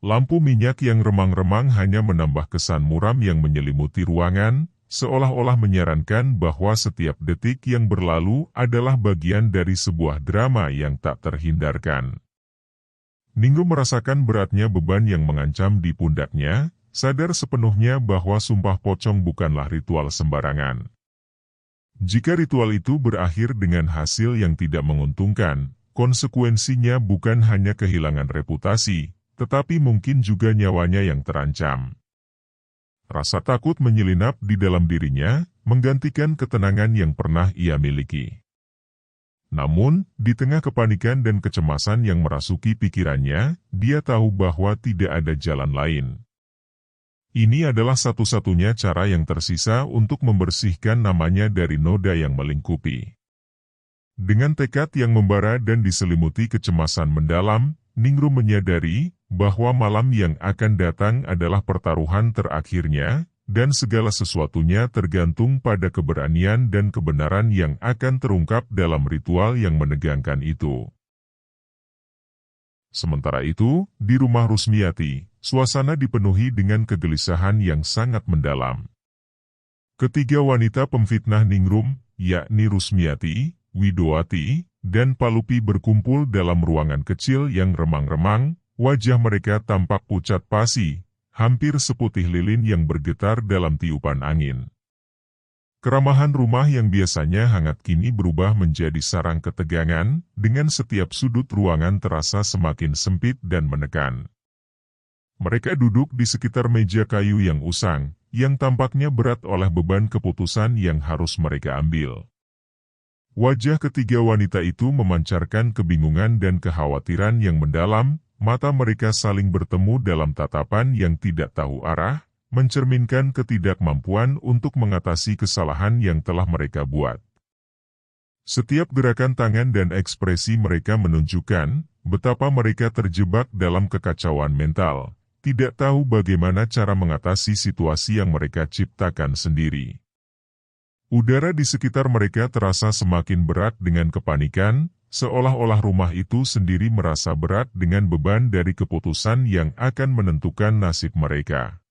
Lampu minyak yang remang-remang hanya menambah kesan muram yang menyelimuti ruangan, seolah-olah menyarankan bahwa setiap detik yang berlalu adalah bagian dari sebuah drama yang tak terhindarkan. Ningrum merasakan beratnya beban yang mengancam di pundaknya, sadar sepenuhnya bahwa sumpah pocong bukanlah ritual sembarangan. Jika ritual itu berakhir dengan hasil yang tidak menguntungkan, konsekuensinya bukan hanya kehilangan reputasi, tetapi mungkin juga nyawanya yang terancam. Rasa takut menyelinap di dalam dirinya, menggantikan ketenangan yang pernah ia miliki. Namun, di tengah kepanikan dan kecemasan yang merasuki pikirannya, dia tahu bahwa tidak ada jalan lain. Ini adalah satu-satunya cara yang tersisa untuk membersihkan namanya dari noda yang melingkupi. Dengan tekad yang membara dan diselimuti kecemasan mendalam, Ningrum menyadari bahwa malam yang akan datang adalah pertaruhan terakhirnya, dan segala sesuatunya tergantung pada keberanian dan kebenaran yang akan terungkap dalam ritual yang menegangkan itu. Sementara itu, di rumah Rusmiati, suasana dipenuhi dengan kegelisahan yang sangat mendalam. Ketiga wanita pemfitnah Ningrum, yakni Rusmiati, Widowati, dan Palupi berkumpul dalam ruangan kecil yang remang-remang, wajah mereka tampak pucat pasi, hampir seputih lilin yang bergetar dalam tiupan angin. Keramahan rumah yang biasanya hangat kini berubah menjadi sarang ketegangan, dengan setiap sudut ruangan terasa semakin sempit dan menekan. Mereka duduk di sekitar meja kayu yang usang, yang tampaknya berat oleh beban keputusan yang harus mereka ambil. Wajah ketiga wanita itu memancarkan kebingungan dan kekhawatiran yang mendalam, mata mereka saling bertemu dalam tatapan yang tidak tahu arah, mencerminkan ketidakmampuan untuk mengatasi kesalahan yang telah mereka buat. Setiap gerakan tangan dan ekspresi mereka menunjukkan betapa mereka terjebak dalam kekacauan mental, tidak tahu bagaimana cara mengatasi situasi yang mereka ciptakan sendiri. Udara di sekitar mereka terasa semakin berat dengan kepanikan, seolah-olah rumah itu sendiri merasa berat dengan beban dari keputusan yang akan menentukan nasib mereka.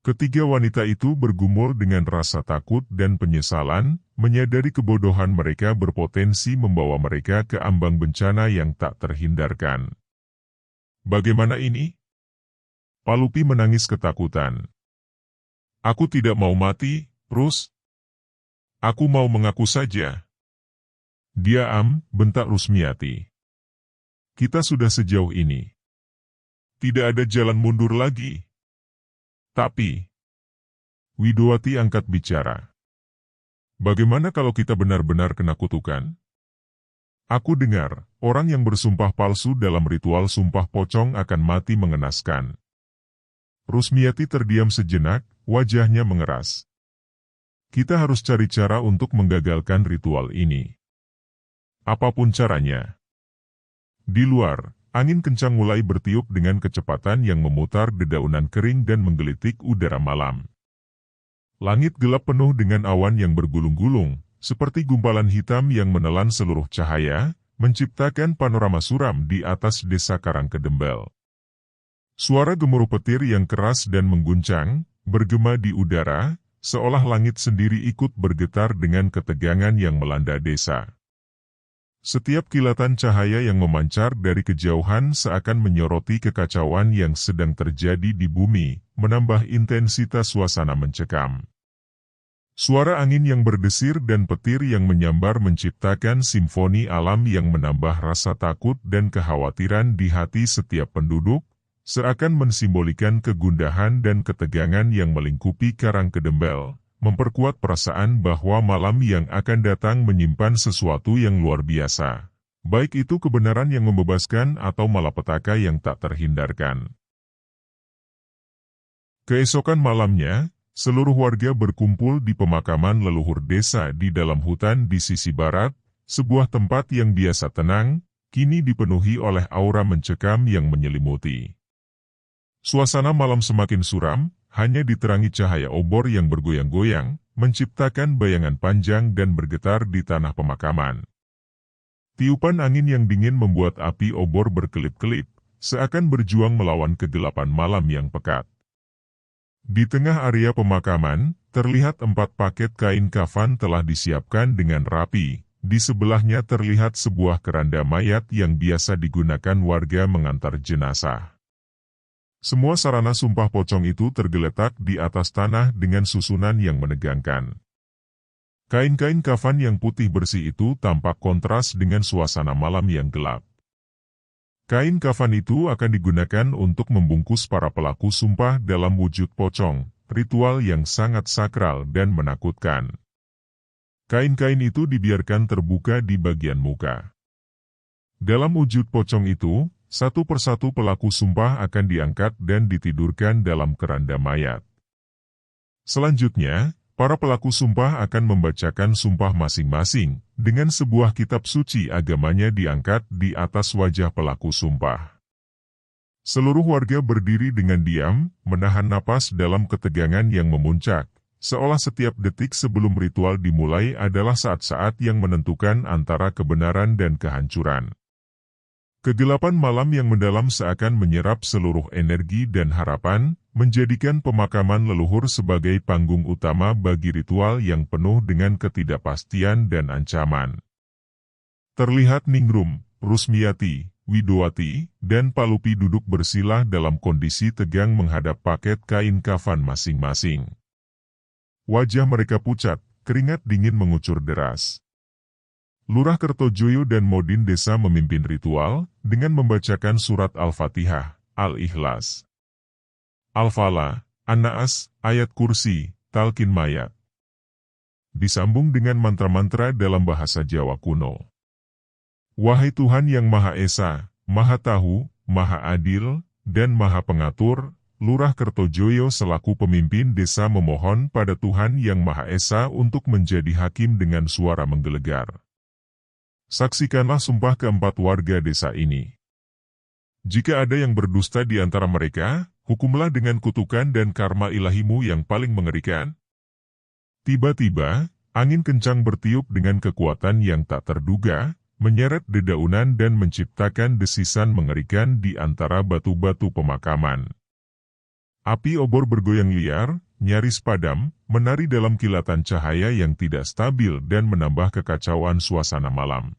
Ketiga wanita itu bergumul dengan rasa takut dan penyesalan, menyadari kebodohan mereka berpotensi membawa mereka ke ambang bencana yang tak terhindarkan. Bagaimana ini? Palupi menangis ketakutan. Aku tidak mau mati, Rus. Aku mau mengaku saja. Diam, bentak Rusmiati. Kita sudah sejauh ini. Tidak ada jalan mundur lagi. Tapi, Widowati angkat bicara. Bagaimana kalau kita benar-benar kena kutukan? Aku dengar, orang yang bersumpah palsu dalam ritual sumpah pocong akan mati mengenaskan. Rusmiati terdiam sejenak, wajahnya mengeras. Kita harus cari cara untuk menggagalkan ritual ini. Apapun caranya. Di luar, angin kencang mulai bertiup dengan kecepatan yang memutar dedaunan kering dan menggelitik udara malam. Langit gelap penuh dengan awan yang bergulung-gulung, seperti gumpalan hitam yang menelan seluruh cahaya, menciptakan panorama suram di atas desa Karangkedembel. Suara gemuruh petir yang keras dan mengguncang, bergema di udara, seolah langit sendiri ikut bergetar dengan ketegangan yang melanda desa. Setiap kilatan cahaya yang memancar dari kejauhan seakan menyoroti kekacauan yang sedang terjadi di bumi, menambah intensitas suasana mencekam. Suara angin yang berdesir dan petir yang menyambar menciptakan simfoni alam yang menambah rasa takut dan kekhawatiran di hati setiap penduduk, seakan mensimbolikan kegundahan dan ketegangan yang melingkupi Karangkedembel, memperkuat perasaan bahwa malam yang akan datang menyimpan sesuatu yang luar biasa. Baik itu kebenaran yang membebaskan atau malapetaka yang tak terhindarkan. Keesokan malamnya, seluruh warga berkumpul di pemakaman leluhur desa di dalam hutan di sisi barat, sebuah tempat yang biasa tenang, kini dipenuhi oleh aura mencekam yang menyelimuti. Suasana malam semakin suram, hanya diterangi cahaya obor yang bergoyang-goyang, menciptakan bayangan panjang dan bergetar di tanah pemakaman. Tiupan angin yang dingin membuat api obor berkelip-kelip, seakan berjuang melawan kegelapan malam yang pekat. Di tengah area pemakaman, terlihat 4 paket kain kafan telah disiapkan dengan rapi. Di sebelahnya terlihat sebuah keranda mayat yang biasa digunakan warga mengantar jenazah. Semua sarana sumpah pocong itu tergeletak di atas tanah dengan susunan yang menegangkan. Kain-kain kafan yang putih bersih itu tampak kontras dengan suasana malam yang gelap. Kain kafan itu akan digunakan untuk membungkus para pelaku sumpah dalam wujud pocong, ritual yang sangat sakral dan menakutkan. Kain-kain itu dibiarkan terbuka di bagian muka. Dalam wujud pocong itu, satu persatu pelaku sumpah akan diangkat dan ditidurkan dalam keranda mayat. Selanjutnya, para pelaku sumpah akan membacakan sumpah masing-masing, dengan sebuah kitab suci agamanya diangkat di atas wajah pelaku sumpah. Seluruh warga berdiri dengan diam, menahan napas dalam ketegangan yang memuncak, seolah setiap detik sebelum ritual dimulai adalah saat-saat yang menentukan antara kebenaran dan kehancuran. Kegelapan malam yang mendalam seakan menyerap seluruh energi dan harapan, menjadikan pemakaman leluhur sebagai panggung utama bagi ritual yang penuh dengan ketidakpastian dan ancaman. Terlihat Ningrum, Rusmiati, Widowati, dan Palupi duduk bersila dalam kondisi tegang menghadap paket kain kafan masing-masing. Wajah mereka pucat, keringat dingin mengucur deras. Lurah Kertojoyo dan Modin Desa memimpin ritual dengan membacakan surat Al-Fatihah, Al-Ikhlas, Al-Falah, An-Naas, ayat kursi, talqin mayat. Disambung dengan mantra-mantra dalam bahasa Jawa kuno. Wahai Tuhan yang Maha Esa, Maha Tahu, Maha Adil, dan Maha Pengatur, Lurah Kertojoyo selaku pemimpin desa memohon pada Tuhan yang Maha Esa untuk menjadi hakim dengan suara menggelegar. Saksikanlah sumpah keempat warga desa ini. Jika ada yang berdusta di antara mereka, hukumlah dengan kutukan dan karma ilahimu yang paling mengerikan. Tiba-tiba, angin kencang bertiup dengan kekuatan yang tak terduga, menyeret dedaunan dan menciptakan desisan mengerikan di antara batu-batu pemakaman. Api obor bergoyang liar, nyaris padam, menari dalam kilatan cahaya yang tidak stabil dan menambah kekacauan suasana malam.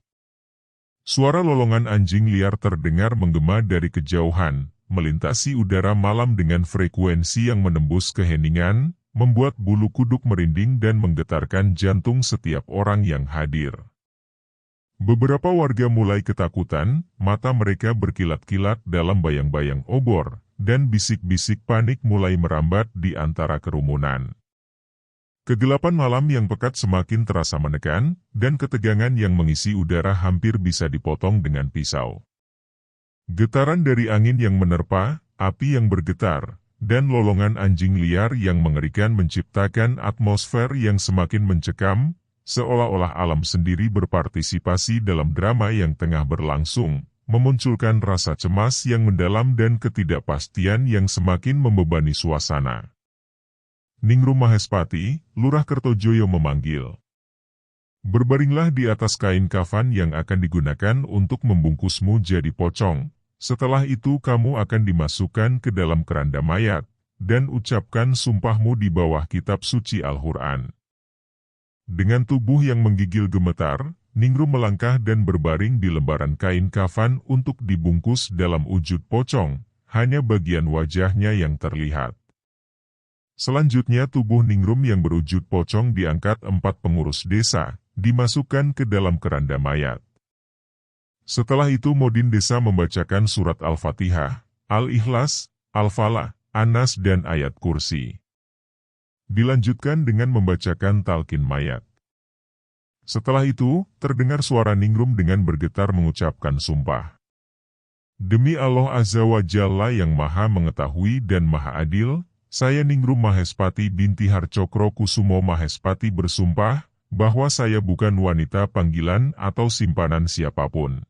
Suara lolongan anjing liar terdengar menggema dari kejauhan, melintasi udara malam dengan frekuensi yang menembus keheningan, membuat bulu kuduk merinding dan menggetarkan jantung setiap orang yang hadir. Beberapa warga mulai ketakutan, mata mereka berkilat-kilat dalam bayang-bayang obor, dan bisik-bisik panik mulai merambat di antara kerumunan. Kegelapan malam yang pekat semakin terasa menekan, dan ketegangan yang mengisi udara hampir bisa dipotong dengan pisau. Getaran dari angin yang menerpa, api yang bergetar, dan lolongan anjing liar yang mengerikan menciptakan atmosfer yang semakin mencekam, seolah-olah alam sendiri berpartisipasi dalam drama yang tengah berlangsung, memunculkan rasa cemas yang mendalam dan ketidakpastian yang semakin membebani suasana. Ningrum Mahespati, Lurah Kertojoyo memanggil. Berbaringlah di atas kain kafan yang akan digunakan untuk membungkusmu jadi pocong. Setelah itu kamu akan dimasukkan ke dalam keranda mayat, dan ucapkan sumpahmu di bawah kitab suci Al-Quran. Dengan tubuh yang menggigil gemetar, Ningrum melangkah dan berbaring di lembaran kain kafan untuk dibungkus dalam wujud pocong, hanya bagian wajahnya yang terlihat. Selanjutnya tubuh Ningrum yang berwujud pocong diangkat 4 pengurus desa, dimasukkan ke dalam keranda mayat. Setelah itu Modin Desa membacakan surat Al-Fatihah, Al-Ikhlas, Al-Falah, An-Nas dan ayat kursi. Dilanjutkan dengan membacakan talqin mayat. Setelah itu, terdengar suara Ningrum dengan bergetar mengucapkan sumpah. Demi Allah Azza wa Jalla yang Maha Mengetahui dan Maha Adil, saya Ningrum Mahespati binti Harcokro Kusumo Mahespati bersumpah, bahwa saya bukan wanita panggilan atau simpanan siapapun.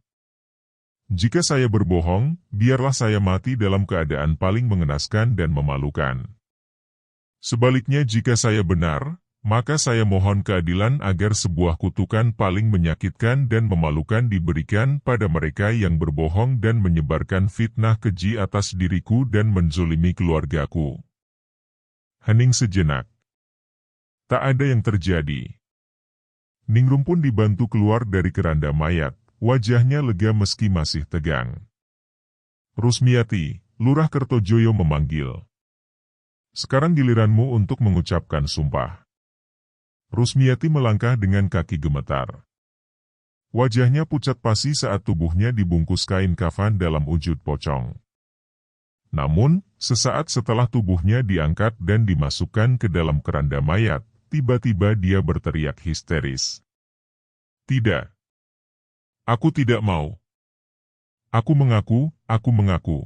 Jika saya berbohong, biarlah saya mati dalam keadaan paling mengenaskan dan memalukan. Sebaliknya jika saya benar, maka saya mohon keadilan agar sebuah kutukan paling menyakitkan dan memalukan diberikan pada mereka yang berbohong dan menyebarkan fitnah keji atas diriku dan menzolimi keluargaku. Hening sejenak. Tak ada yang terjadi. Ningrum pun dibantu keluar dari keranda mayat, wajahnya lega meski masih tegang. Rusmiati, Lurah Kertojoyo memanggil. Sekarang giliranmu untuk mengucapkan sumpah. Rusmiati melangkah dengan kaki gemetar. Wajahnya pucat pasi saat tubuhnya dibungkus kain kafan dalam wujud pocong. Namun, sesaat setelah tubuhnya diangkat dan dimasukkan ke dalam keranda mayat, tiba-tiba dia berteriak histeris. Tidak. Aku tidak mau. Aku mengaku, aku mengaku.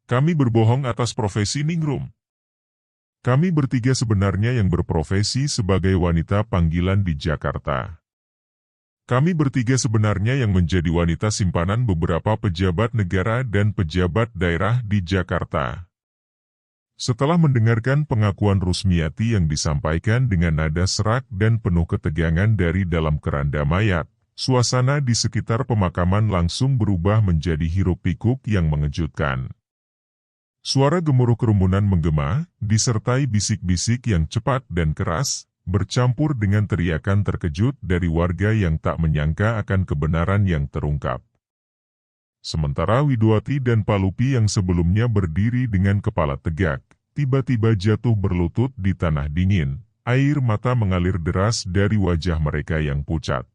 Kami berbohong atas profesi Ningrum. Kami bertiga sebenarnya yang berprofesi sebagai wanita panggilan di Jakarta. Kami bertiga sebenarnya yang menjadi wanita simpanan beberapa pejabat negara dan pejabat daerah di Jakarta. Setelah mendengarkan pengakuan Rusmiati yang disampaikan dengan nada serak dan penuh ketegangan dari dalam keranda mayat, suasana di sekitar pemakaman langsung berubah menjadi hiruk-pikuk yang mengejutkan. Suara gemuruh kerumunan menggema, disertai bisik-bisik yang cepat dan keras, bercampur dengan teriakan terkejut dari warga yang tak menyangka akan kebenaran yang terungkap. Sementara Widowati dan Palupi yang sebelumnya berdiri dengan kepala tegak, tiba-tiba jatuh berlutut di tanah dingin, air mata mengalir deras dari wajah mereka yang pucat.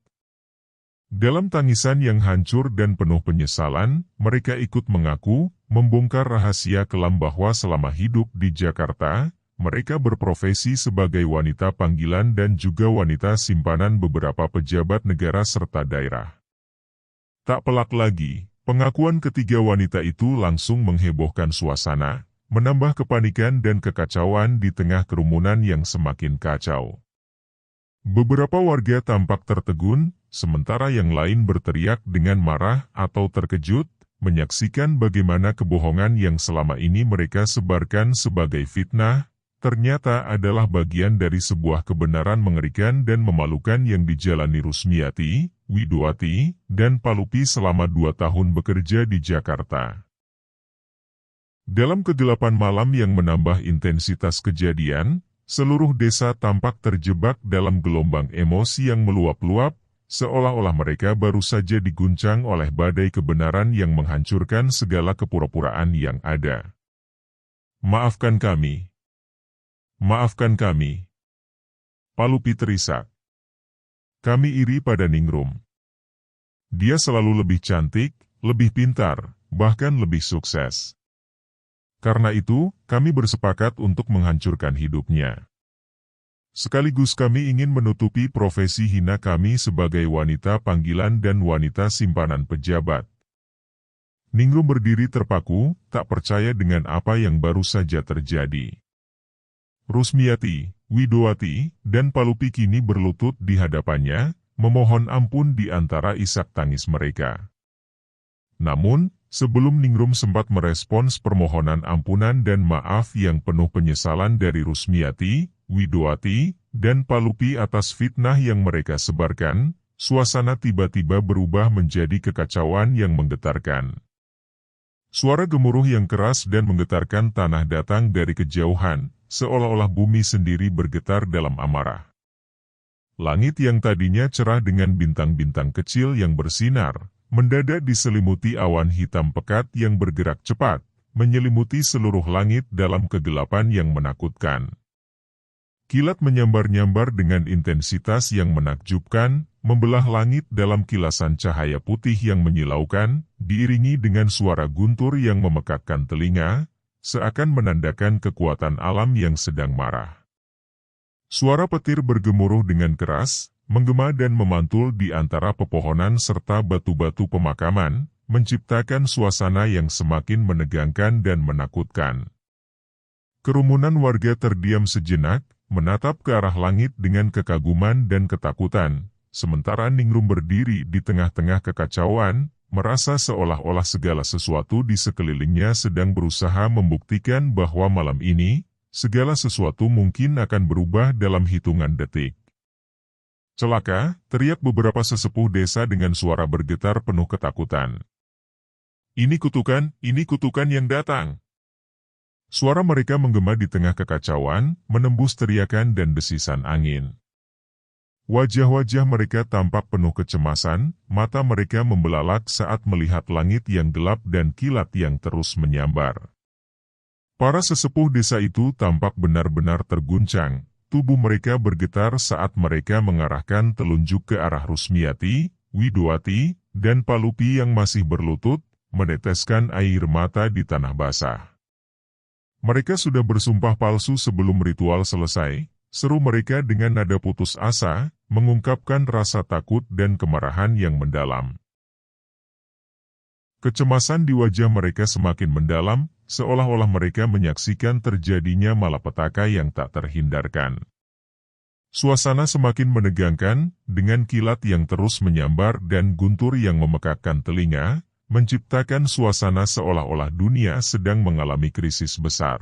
Dalam tangisan yang hancur dan penuh penyesalan, mereka ikut mengaku, membongkar rahasia kelam bahwa selama hidup di Jakarta, mereka berprofesi sebagai wanita panggilan dan juga wanita simpanan beberapa pejabat negara serta daerah. Tak pelak lagi, pengakuan ketiga wanita itu langsung menghebohkan suasana, menambah kepanikan dan kekacauan di tengah kerumunan yang semakin kacau. Beberapa warga tampak tertegun, sementara yang lain berteriak dengan marah atau terkejut, menyaksikan bagaimana kebohongan yang selama ini mereka sebarkan sebagai fitnah, ternyata adalah bagian dari sebuah kebenaran mengerikan dan memalukan yang dijalani Rusmiati, Widowati, dan Palupi selama 2 tahun bekerja di Jakarta. Dalam kegelapan malam yang menambah intensitas kejadian, seluruh desa tampak terjebak dalam gelombang emosi yang meluap-luap, seolah-olah mereka baru saja diguncang oleh badai kebenaran yang menghancurkan segala kepura-puraan yang ada. Maafkan kami. Maafkan kami. Palupi terisak. Kami iri pada Ningrum. Dia selalu lebih cantik, lebih pintar, bahkan lebih sukses. Karena itu, kami bersepakat untuk menghancurkan hidupnya. Sekaligus kami ingin menutupi profesi hina kami sebagai wanita panggilan dan wanita simpanan pejabat. Ningrum berdiri terpaku, tak percaya dengan apa yang baru saja terjadi. Rusmiati, Widowati, dan Palupi kini berlutut di hadapannya, memohon ampun di antara isak tangis mereka. Namun, sebelum Ningrum sempat merespons permohonan ampunan dan maaf yang penuh penyesalan dari Rusmiati, Widowati, dan Palupi atas fitnah yang mereka sebarkan, suasana tiba-tiba berubah menjadi kekacauan yang menggetarkan. Suara gemuruh yang keras dan menggetarkan tanah datang dari kejauhan, seolah-olah bumi sendiri bergetar dalam amarah. Langit yang tadinya cerah dengan bintang-bintang kecil yang bersinar, mendadak diselimuti awan hitam pekat yang bergerak cepat, menyelimuti seluruh langit dalam kegelapan yang menakutkan. Kilat menyambar-nyambar dengan intensitas yang menakjubkan, membelah langit dalam kilasan cahaya putih yang menyilaukan, diiringi dengan suara guntur yang memekakkan telinga, seakan menandakan kekuatan alam yang sedang marah. Suara petir bergemuruh dengan keras, menggema dan memantul di antara pepohonan serta batu-batu pemakaman, menciptakan suasana yang semakin menegangkan dan menakutkan. Kerumunan warga terdiam sejenak, menatap ke arah langit dengan kekaguman dan ketakutan, sementara Ningrum berdiri di tengah-tengah kekacauan, merasa seolah-olah segala sesuatu di sekelilingnya sedang berusaha membuktikan bahwa malam ini, segala sesuatu mungkin akan berubah dalam hitungan detik. Celaka, teriak beberapa sesepuh desa dengan suara bergetar penuh ketakutan. Ini kutukan yang datang. Suara mereka menggema di tengah kekacauan, menembus teriakan dan desisan angin. Wajah-wajah mereka tampak penuh kecemasan, mata mereka membelalak saat melihat langit yang gelap dan kilat yang terus menyambar. Para sesepuh desa itu tampak benar-benar terguncang, tubuh mereka bergetar saat mereka mengarahkan telunjuk ke arah Rusmiati, Widowati, dan Palupi yang masih berlutut, meneteskan air mata di tanah basah. Mereka sudah bersumpah palsu sebelum ritual selesai, seru mereka dengan nada putus asa, mengungkapkan rasa takut dan kemarahan yang mendalam. Kecemasan di wajah mereka semakin mendalam, seolah-olah mereka menyaksikan terjadinya malapetaka yang tak terhindarkan. Suasana semakin menegangkan, dengan kilat yang terus menyambar dan guntur yang memekakkan telinga, menciptakan suasana seolah-olah dunia sedang mengalami krisis besar.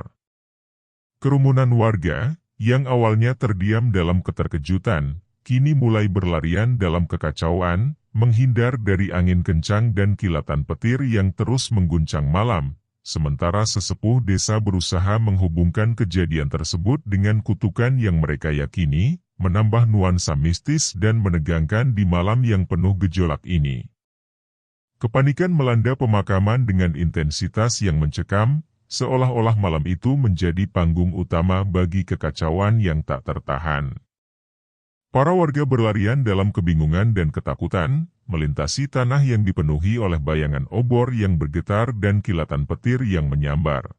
Kerumunan warga, yang awalnya terdiam dalam keterkejutan, kini mulai berlarian dalam kekacauan, menghindar dari angin kencang dan kilatan petir yang terus mengguncang malam, sementara sesepuh desa berusaha menghubungkan kejadian tersebut dengan kutukan yang mereka yakini, menambah nuansa mistis dan menegangkan di malam yang penuh gejolak ini. Kepanikan melanda pemakaman dengan intensitas yang mencekam, seolah-olah malam itu menjadi panggung utama bagi kekacauan yang tak tertahan. Para warga berlarian dalam kebingungan dan ketakutan, melintasi tanah yang dipenuhi oleh bayangan obor yang bergetar dan kilatan petir yang menyambar.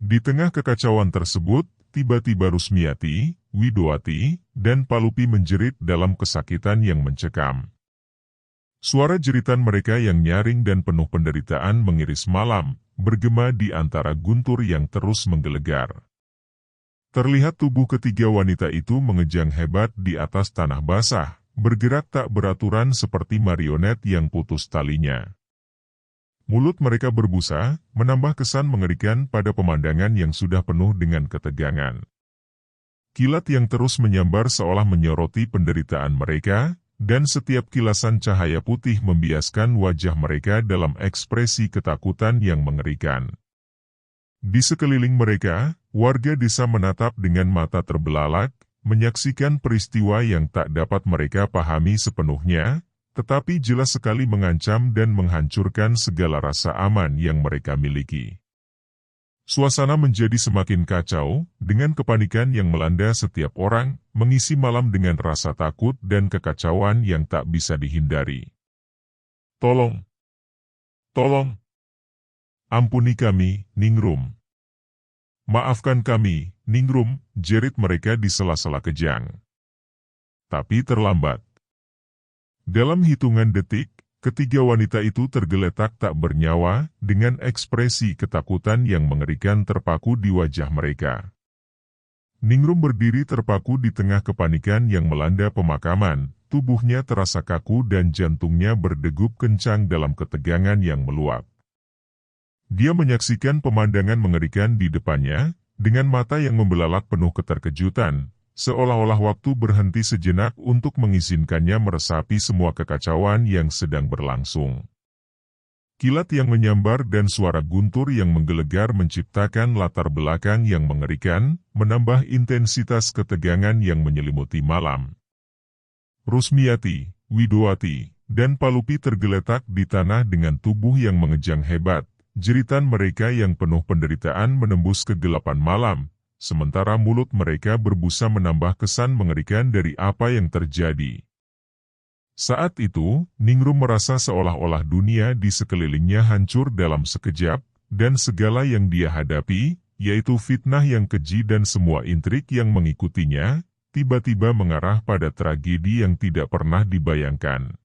Di tengah kekacauan tersebut, tiba-tiba Rusmiati, Widowati, dan Palupi menjerit dalam kesakitan yang mencekam. Suara jeritan mereka yang nyaring dan penuh penderitaan mengiris malam, bergema di antara guntur yang terus menggelegar. Terlihat tubuh ketiga wanita itu mengejang hebat di atas tanah basah, bergerak tak beraturan seperti marionet yang putus talinya. Mulut mereka berbusa, menambah kesan mengerikan pada pemandangan yang sudah penuh dengan ketegangan. Kilat yang terus menyambar seolah menyoroti penderitaan mereka, dan setiap kilasan cahaya putih membiaskan wajah mereka dalam ekspresi ketakutan yang mengerikan. Di sekeliling mereka, warga desa menatap dengan mata terbelalak, menyaksikan peristiwa yang tak dapat mereka pahami sepenuhnya, tetapi jelas sekali mengancam dan menghancurkan segala rasa aman yang mereka miliki. Suasana menjadi semakin kacau, dengan kepanikan yang melanda setiap orang, mengisi malam dengan rasa takut dan kekacauan yang tak bisa dihindari. Tolong! Tolong! Ampuni kami, Ningrum. Maafkan kami, Ningrum, jerit mereka di sela-sela kejang. Tapi terlambat. Dalam hitungan detik, ketiga wanita itu tergeletak tak bernyawa, dengan ekspresi ketakutan yang mengerikan terpaku di wajah mereka. Ningrum berdiri terpaku di tengah kepanikan yang melanda pemakaman, tubuhnya terasa kaku dan jantungnya berdegup kencang dalam ketegangan yang meluap. Dia menyaksikan pemandangan mengerikan di depannya, dengan mata yang membelalak penuh keterkejutan, seolah-olah waktu berhenti sejenak untuk mengizinkannya meresapi semua kekacauan yang sedang berlangsung. Kilat yang menyambar dan suara guntur yang menggelegar menciptakan latar belakang yang mengerikan, menambah intensitas ketegangan yang menyelimuti malam. Rusmiati, Widowati, dan Palupi tergeletak di tanah dengan tubuh yang mengejang hebat. Jeritan mereka yang penuh penderitaan menembus kegelapan malam, sementara mulut mereka berbusa menambah kesan mengerikan dari apa yang terjadi. Saat itu, Ningrum merasa seolah-olah dunia di sekelilingnya hancur dalam sekejap, dan segala yang dia hadapi, yaitu fitnah yang keji dan semua intrik yang mengikutinya, tiba-tiba mengarah pada tragedi yang tidak pernah dibayangkan.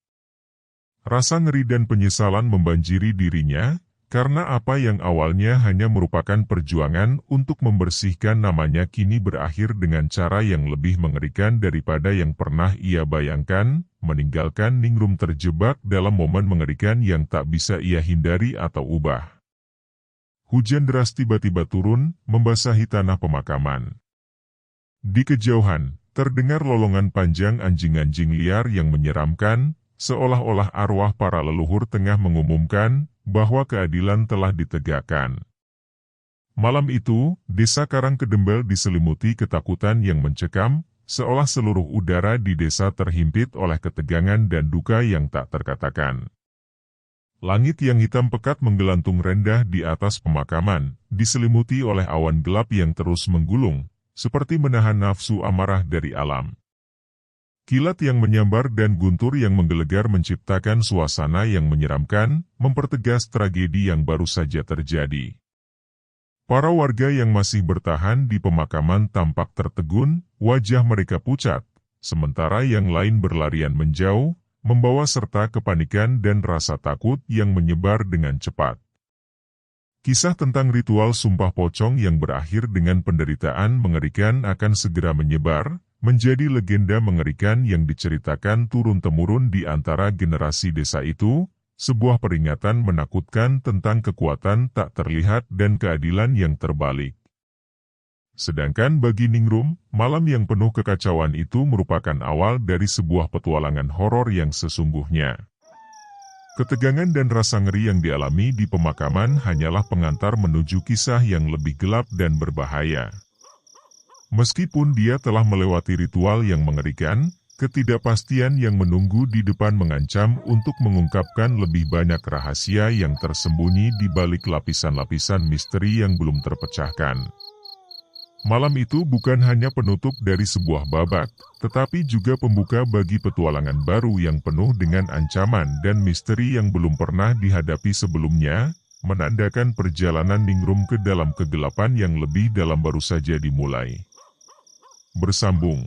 Rasa ngeri dan penyesalan membanjiri dirinya, karena apa yang awalnya hanya merupakan perjuangan untuk membersihkan namanya kini berakhir dengan cara yang lebih mengerikan daripada yang pernah ia bayangkan, meninggalkan Ningrum terjebak dalam momen mengerikan yang tak bisa ia hindari atau ubah. Hujan deras tiba-tiba turun, membasahi tanah pemakaman. Di kejauhan, terdengar lolongan panjang anjing-anjing liar yang menyeramkan, seolah-olah arwah para leluhur tengah mengumumkan bahwa keadilan telah ditegakkan. Malam itu, desa Karangkedembel diselimuti ketakutan yang mencekam, seolah seluruh udara di desa terhimpit oleh ketegangan dan duka yang tak terkatakan. Langit yang hitam pekat menggelantung rendah di atas pemakaman, diselimuti oleh awan gelap yang terus menggulung, seperti menahan nafsu amarah dari alam. Kilat yang menyambar dan guntur yang menggelegar menciptakan suasana yang menyeramkan, mempertegas tragedi yang baru saja terjadi. Para warga yang masih bertahan di pemakaman tampak tertegun, wajah mereka pucat, sementara yang lain berlarian menjauh, membawa serta kepanikan dan rasa takut yang menyebar dengan cepat. Kisah tentang ritual sumpah pocong yang berakhir dengan penderitaan mengerikan akan segera menyebar, menjadi legenda mengerikan yang diceritakan turun-temurun di antara generasi desa itu, sebuah peringatan menakutkan tentang kekuatan tak terlihat dan keadilan yang terbalik. Sedangkan bagi Ningrum, malam yang penuh kekacauan itu merupakan awal dari sebuah petualangan horor yang sesungguhnya. Ketegangan dan rasa ngeri yang dialami di pemakaman hanyalah pengantar menuju kisah yang lebih gelap dan berbahaya. Meskipun dia telah melewati ritual yang mengerikan, ketidakpastian yang menunggu di depan mengancam untuk mengungkapkan lebih banyak rahasia yang tersembunyi di balik lapisan-lapisan misteri yang belum terpecahkan. Malam itu bukan hanya penutup dari sebuah babak, tetapi juga pembuka bagi petualangan baru yang penuh dengan ancaman dan misteri yang belum pernah dihadapi sebelumnya, menandakan perjalanan Ningrum ke dalam kegelapan yang lebih dalam baru saja dimulai. Bersambung.